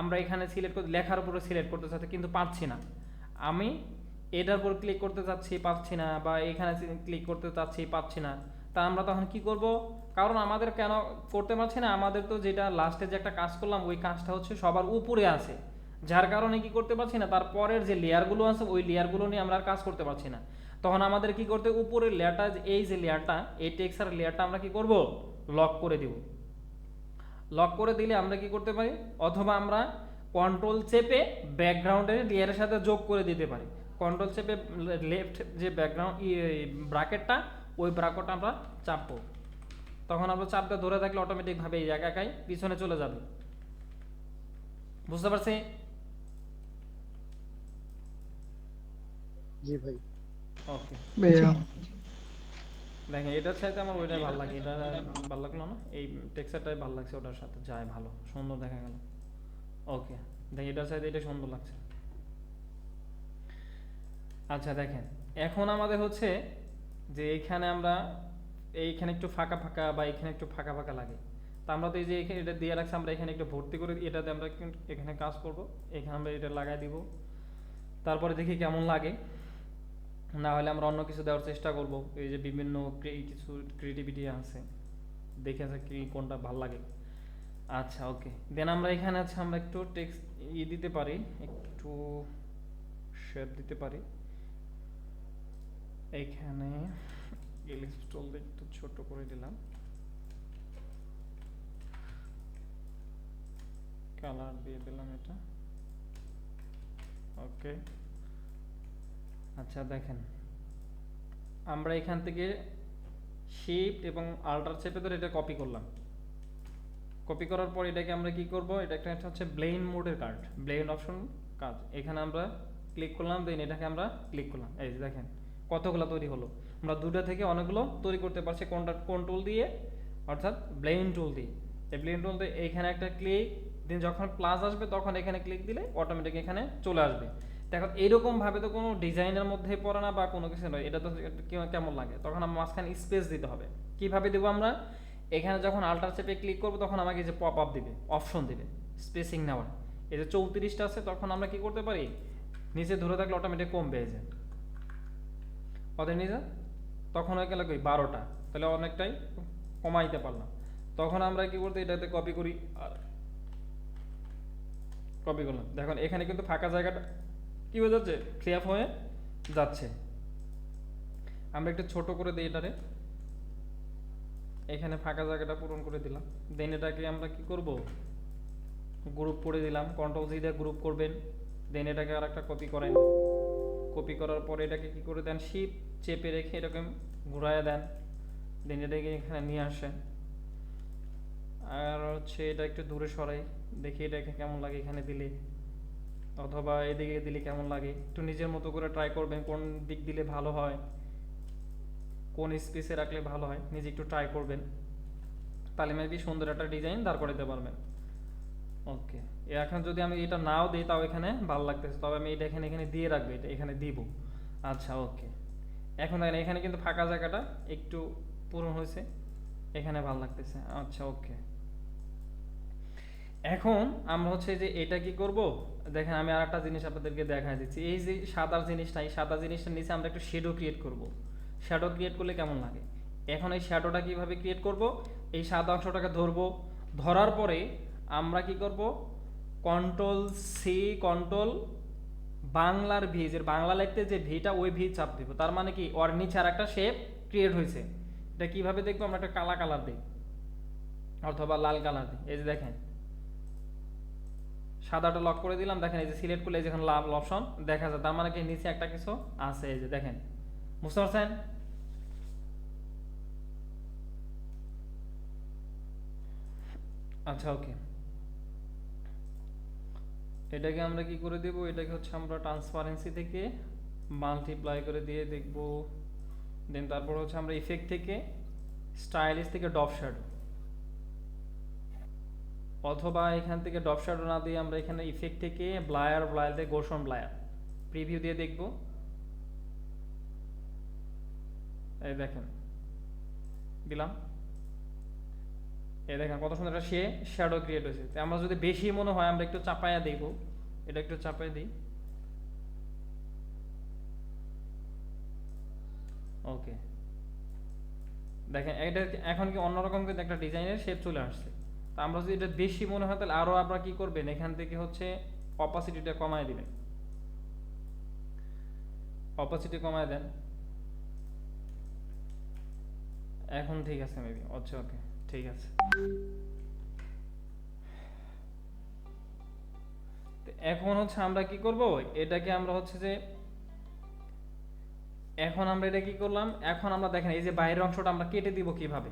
আমরা এখানে সিলেক্ট করে লেখার উপরে সিলেক্ট করতে চাচ্ছি, কিন্তু পাচ্ছি না। আমি এটার উপর ক্লিক করতে চাচ্ছি, পাচ্ছি না, বা এখানে ক্লিক করতে চাচ্ছি, পাচ্ছি না। তা আমরা তখন কি করব, কারণ আমাদের কেন করতে পারছি না, আমাদের তো যেটা লাস্টে যে একটা কাজ করলাম ওই কাজটা হচ্ছে সবার উপরে আছে, যার কারণে কি করতে পারছি না, তারপরের যে লেয়ারগুলো আছে ওই লেয়ারগুলো নিয়ে আমরা আর কাজ করতে পারছি না। তখন আমাদের কি করতে, উপরের লেয়ারটা, এই যে লেয়ারটা, এই টেক্সচার লেয়ারটা আমরা কি করব, লক করে দিব। লক করে দিলে আমরা কি করতে পারি, অথবা আমরা কন্ট্রোল চেপে ব্যাকগ্রাউন্ডের লেয়ারের সাথে যোগ করে দিতে পারি। কন্ট্রোল চেপে লেফট যে ব্যাকগ্রাউন্ড ব্র্যাকেটটা, ওই ব্র্যাকেটটা আমরা চাপবো। তখন আমরা চাপটা ধরে থাকলে অটোমেটিকভাবে এই একাই পিছনে চলে যাবে। বুঝতে পারছি? জি ভাই। ওকে, ভাইয়া দেখেন এটার চাইতে আমার ওইটাই ভালো লাগে, এটা ভালো লাগলো না, এই টেক্সচারটাই ভালো লাগছে, ওটার সাথে যায় ভালো, সুন্দর দেখা গেল। ওকে, দেখেন এটার চাইতে এটা সুন্দর লাগছে। আচ্ছা দেখেন এখন আমাদের হচ্ছে যে এইখানে আমরা এইখানে একটু ফাঁকা ফাঁকা বা এখানে একটু ফাঁকা ফাঁকা লাগে, তা আমরা তো এই যে এখানে এটা দিয়ে রাখছি, আমরা এখানে একটু ভর্তি করে এটাতে আমরা এখানে কাজ করব, এখানে আমরা এটা লাগাই দিব, তারপরে দেখি কেমন লাগে, না হলে আমরা অন্য কিছু দেওয়ার চেষ্টা করব। এই যে বিভিন্ন কিছু ক্রিয়েটিভিটি আছে, দেখে আছে কি কোনটা ভালো লাগে। আচ্ছা ওকে, দেন আমরা এখানে আছে আমরা একটু টেক্সট দিতে পারি, একটু শেপ দিতে পারি। এইখানে এলিপস টুল দিয়ে একটু ছোট করে দিলাম, কালার দিয়ে দিলাম এটা। ওকে আচ্ছা দেখেন আমরা এখান থেকে শিফট এবং আল্টার চেপে ধরে এটা কপি করলাম। কপি করার পর এটাকে আমরা কি করব, এটা একটা হচ্ছে ব্লেন্ড মোডের কার্ড, ব্লেন্ড অপশন কাজ, এখানে আমরা ক্লিক করলাম, দেন এটাকে আমরা ক্লিক করলাম। এই যে দেখেন কতগুলো তৈরি হলো, আমরা দুটো থেকে অনেকগুলো তৈরি করতে পারছি কোনটা কোন টুল দিয়ে, অর্থাৎ ব্লেন্ড টুল দিয়ে। এই ব্লেন্ড টুল দিয়ে এখানে একটা ক্লিক, দেন যখন প্লাস আসবে তখন এখানে ক্লিক দিলে অটোমেটিক এখানে চলে আসবে। দেখো এইরকম ভাবে তো কোনো ডিজাইনের মধ্যে পড়ে না বা কোনো কিছু নয়, এটা তো কেমন লাগে, তখন আমার মাঝখানে স্পেস দিতে হবে। কিভাবে দেবো আমরা, এখানে যখন আল্টার চেপে ক্লিক করবো তখন আমাকে যে পপ আপ দিবে, অপশন দিবে স্পেসিং নেওয়ার, এই যে 34টা আছে, তখন আমরা কি করতে পারি, নিচে ধরে থাকলে অটোমেটিক কমবে, এই যে ওদের নিচে তখন হয়ে গেল কি 12টা, তাহলে অনেকটাই কমাইতে পারলাম। তখন আমরা কি করতে, এটাতে কপি করি, আর কপি করলাম, দেখুন এখানে কিন্তু ফাঁকা জায়গাটা কি হয়ে যাচ্ছে, ক্লিয়ার হয়ে যাচ্ছে। আমরা একটু ছোট করে দিই এটারে, এখানে ফাঁকা জায়গাটা পূরণ করে দিলাম। দেন এটাকে আমরা কি করব, গ্রুপ করে দিলাম, কন্ট্রোল জি দিয়ে গ্রুপ করবেন। দেন এটাকে আর একটা কপি করেন, কপি করার পরে এটাকে কি করে দেন, শিফট চেপে রেখে এরকম ঘুরায় দেন, দেন এটাকে এখানে নিয়ে আসেন। আর হচ্ছে এটা একটু দূরে সরাই, দেখি এটাকে কেমন লাগে এখানে দিলে, অথবা এদিকে দিলে কেমন লাগে, একটু নিজের মতো করে ট্রাই করবেন কোন দিক দিলে ভালো হয়, কোন স্পেসে রাখলে ভালো হয়, নিজে একটু ট্রাই করবেন, তাহলে মেবি সুন্দর একটা ডিজাইন দাঁড় করাতে পারবেন। ওকে, এখন যদি আমি এটা নাও দিই তাও এখানে ভালো লাগতেছে, তবে আমি এটা এখানে দিয়ে রাখবো, এটা এখানে দিব। আচ্ছা ওকে, এখন দেখেন এখানে কিন্তু ফাঁকা জায়গাটা একটু পূরণ হয়েছে, এখানে ভালো লাগতেছে। আচ্ছা ওকে, এখন আমরা হচ্ছে যে এটা কি করব, দেখেন আমি আর একটা জিনিস আপনাদেরকে দেখাই দিচ্ছি, এই যে সাদা জিনিসটা, এই সাদা জিনিসটার নিচে আমরা একটু শ্যাডো ক্রিয়েট করব। শ্যাডো ক্রিয়েট করলে কেমন লাগে, এখন এই শ্যাডোটা কিভাবে ক্রিয়েট করব, এই সাদা অংশটাকে ধরবো, ধরার পরে আমরা কি করব, কন্ট্রোল সি, কন্ট্রোল বাংলার ভি, যে বাংলা লিখতে যে ভিটা ওই ভি চাপ দিব, তার মানে কি ওর নিচে আর একটা শেপ ক্রিয়েট হয়েছে। এটা কিভাবে দেখবো, আমরা একটা কালা কালার দিই অথবা লাল কালার দিই, এই যে দেখেন সাদাটা লক করে দিলাম, দেখেন এই যে সিলেক্ট করলে এই যে লাল অপশন দেখা যায়, তার মানে কি নিচে একটা কিছু আছে, এই যে দেখেন, বুঝতে পারছেন। আচ্ছা ওকে, এটাকে আমরা কি করে দেব, এটাকে হচ্ছে আমরা ট্রান্সপারেন্সি থেকে মাল্টিপ্লাই করে দিয়ে দেখব, দেন তারপর হচ্ছে আমরা ইফেক্ট থেকে স্টাইলিশ থেকে ডপ শ্যাডো, অথবা এখান থেকে ডপ শ্যাডো না দিয়ে আমরা এখানে ইফেক্ট থেকে ব্লায়ার দিয়ে গোশন ব্লায়ার প্রিভিউ দিয়ে দেখব। এই দেখেন দিলাম, এই দেখেন কত সুন্দর একটা শ্যাডো ক্রিয়েট হয়েছে। আমরা যদি বেশি মনে হয় আমরা একটু চাপায়া দেব, এটা একটু চাপায় দিই। ওকে, দেখেন এটা এখন কি অন্যরকম কিন্তু একটা ডিজাইনের শেপ চলে আসছে। তা আমরা যদি এটা বেশি মনে হয় তাহলে আরো আপনারা কি করবেন, এখান থেকে হচ্ছে অপাসিটিটা কমায় দিবেন, অপাসিটি কমায় দেন। এখন ঠিক আছে মেবি, আচ্ছা ওকে ঠিক আছে। এখন হচ্ছে আমরা কি করব, এটাকে আমরা হচ্ছে যে এখন আমরা এটা কি করলাম, এখন আমরা দেখেন এই যে বাইরের অংশটা আমরা কেটে দিব কিভাবে।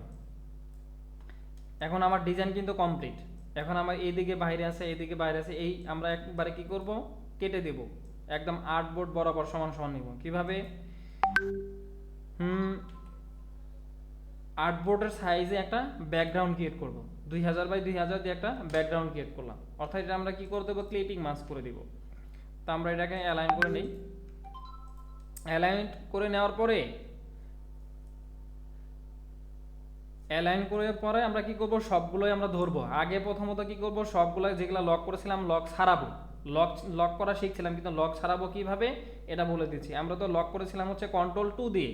এখন আমার ডিজাইন কিন্তু কমপ্লিট, এখন আমার এইদিকে বাইরে আছে এইদিকে বাইরে আছে, এই আমরা একবারে কি করব, কেটে দেব, একদম আর্টবোর্ড বরাবর সমান সমান নিব। কিভাবে, আর্টবোর্ডের সাইজে একটা ব্যাকগ্রাউন্ড ক্রিয়েট করব 2000 বাই 2000 দিয়ে একটা ব্যাকগ্রাউন্ড ক্রিয়েট করলাম, অর্থাৎ এটা আমরা কি করে দেবো, ক্লিপিং মাস্ক করে দিব। তো আমরা এটাকে অ্যালাইন করে নিই। অ্যালাইন করে নেওয়ার পরে আমরা কি করব, সবগুলোই আমরা ধরবো। আগে প্রথমত কি করব, সবগুলো যেগুলো লক করেছিলাম লক ছাড়াবো। লক করা শিখছিলাম, কিন্তু লক ছাড়াবো কিভাবে এটা বলে দিচ্ছি। আমরা তো লক করেছিলাম হচ্ছে কন্ট্রোল 2 দিয়ে,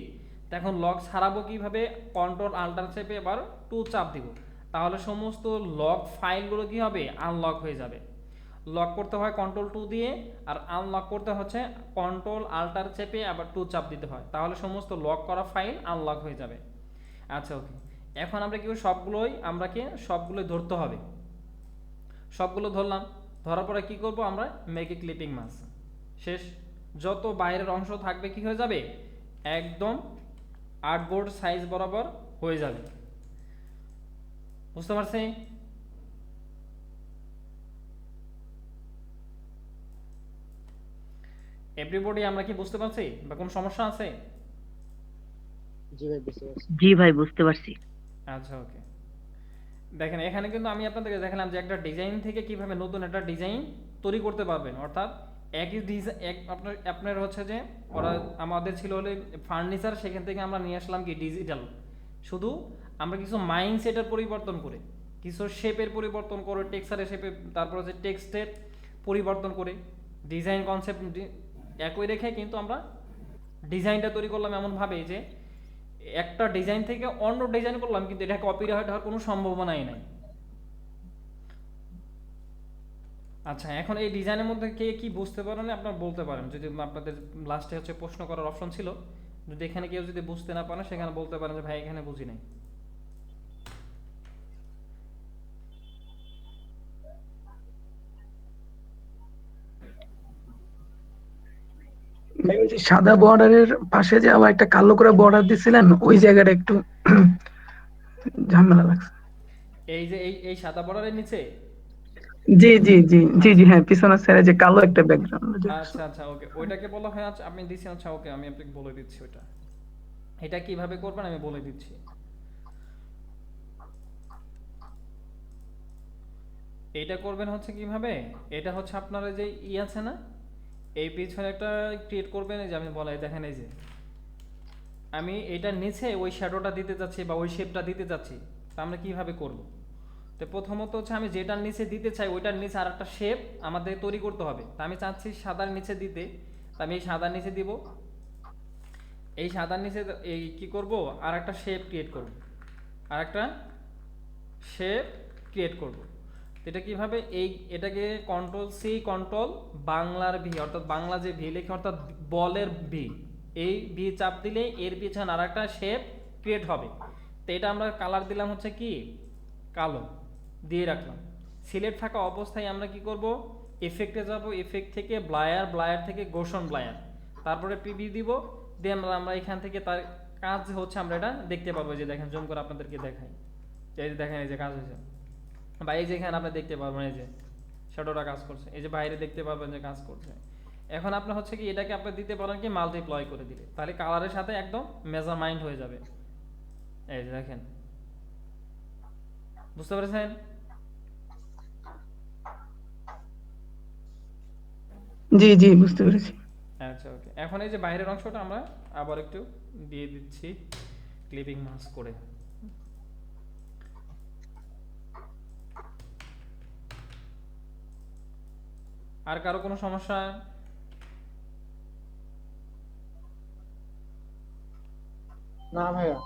তো এখন লক ছাড়াবো কিভাবে, কন্ট্রোল আল্টার চেপে এবার 2 চাপ দিব, তাহলে সমস্ত লক ফাইলগুলো কি হবে, আনলক হয়ে যাবে। লক করতে হয় কন্ট্রোল 2 দিয়ে, আর আনলক করতে হচ্ছে কন্ট্রোল আল্টার চেপে আবার 2 চাপ দিতে হয়, তাহলে সমস্ত লক করা ফাইল আনলক হয়ে যাবে। আচ্ছা ওকে, এখন আমরা কি সবগুলোই ধরতে হবে। সবগুলো ধরলাম, ধরার পরে কি করব, আমরা মেক এ ক্লিপিং মাস্ক। শেষ। যত বাইরের অংশ থাকবে কি হয়ে যাবে, একদম আর্টবোর্ড সাইজ বরাবর হয়ে যাবে। বুঝতে পারছি? এভরিবডি আমরা কি বুঝতে পারছি, বা কোনো সমস্যা আছে? জি ভাই বুঝতে পারছি। আচ্ছা ওকে, দেখেন এখানে কিন্তু আমি আপনাদেরকে দেখালাম যে একটা ডিজাইন থেকে কিভাবে নতুন একটা ডিজাইন তৈরি করতে পারবেন। অর্থাৎ একই ডিজাইন আপনার হচ্ছে যে ওরা আমাদের ছিল হলে ফার্নিচার, সেখান থেকে আমরা নিয়ে আসলাম কি ডিজিটাল। শুধু আমরা কিছু মাইন্ডসেটের পরিবর্তন করে, কিছু শেপের পরিবর্তন করে, টেক্সচারের শেপে, তারপর হচ্ছে টেক্সটের পরিবর্তন করে, ডিজাইন কনসেপ্ট একই রেখে কিন্তু আমরা ডিজাইনটা তৈরি করলাম এমনভাবে যে একটা ডিজাইন থেকে অন্য ডিজাইন করলাম, কিন্তু এটা কপিরাইট হওয়ার কোনো সম্ভাবনাই নাই। আচ্ছা, এখন এই ডিজাইনের মধ্যে কে কি বুঝতে পারেন আপনারা বলতে পারেন, যদি আপনাদের লাস্টে হচ্ছে প্রশ্ন করার অপশন ছিল, যদি এখানে কেউ যদি বুঝতে না পারেন সেখানে বলতে পারেন যে ভাই এখানে বুঝি নাই। ভাই, ওই যে সাদা বর্ডারের পাশে যে আবার একটা কালো করে বর্ডার দিছিলেন, ওই জায়গাটা একটু ঝামেলা লাগছে। এই যে এই সাদা বর্ডারের নিচে, জি জি জি জি জি, হ্যাঁ, পিছনের সাইডে যে কালো একটা ব্যাকগ্রাউন্ড। আচ্ছা আচ্ছা ওকে, ওইটাকে বলা হয়, আচ্ছা আপনি দিচ্ছেন, আচ্ছা ওকে আমি আপনাকে বলে দিচ্ছি ওইটা, এটা কিভাবে করবেন আমি বলে দিচ্ছি। এটা করবেন হচ্ছে কিভাবে, এটা হচ্ছে আপনার যে আছে না, এই পিছনে একটা ক্রিয়েট করবেন, এই যে আমি বলাই দেখেন, এই যে আমি এটার নিচে ওই শ্যাডোটা দিতে যাচ্ছি বা ওই শেপটা দিতে যাচ্ছি, তা আমরা কিভাবে করব। তো প্রথমত হচ্ছে আমি যেটার নিচে দিতে চাই ওইটার নিচে আর একটা শেপ আমাদের তৈরি করতে হবে। তা আমি চাচ্ছি সাদার নিচে দিতে, তা আমি এই সাদার নিচে দিব। এই সাদার নিচে এই কি করব, আর একটা শেপ ক্রিয়েট করব, আর একটা শেপ ক্রিয়েট করব। এটা কিভাবে, এটাকে কন্ট্রোল সি কন্ট্রোল বাংলার ভি, অর্থাৎ বাংলা যে ভি লেখে, অর্থাৎ বলের ভি, এই ভি চাপ দিলে এর পিছনে আর একটা শেপ ক্রিয়েট হবে। তো এটা আমরা কালার দিলাম হচ্ছে কি কালো দিয়ে রাখলাম। সিলেক্ট থাকা অবস্থায় আমরা কি করব, এফেক্টে যাব, এফেক্ট থেকে ব্লায়ার থেকে গোশন ব্লায়ার, তারপরে পিবি দিব, দিয়ে আমরা এখান থেকে তার কাজ হচ্ছে আমরা এটা দেখতে পারবো। যে দেখেন জুম করে আপনাদেরকে দেখাই, এই যে দেখেন এই যে কাজ হয়েছে, বা এই যে এখানে আপনি দেখতে পারবেন এই যে শ্যাডোটা কাজ করছে, এই যে বাইরে দেখতে পারবেন যে কাজ করছে। এখন আপনার হচ্ছে কি এটাকে আপনি দিতে পারেন কি মাল্টিপ্লয় করে দিলে, তাহলে কালারের সাথে একদম মেজারমেন্ট হয়ে যাবে। এই যে দেখেন, বুঝতে পেরেছেন? জি জি, বুঝতে পেরেছি। আচ্ছা ওকে, এখন এই যে বাইরের অংশটা আমরা আবার একটু দিয়ে দিচ্ছি ক্লিপিং মাস্ক করে। আর কারো কোনো সমস্যা? না ভাইয়া।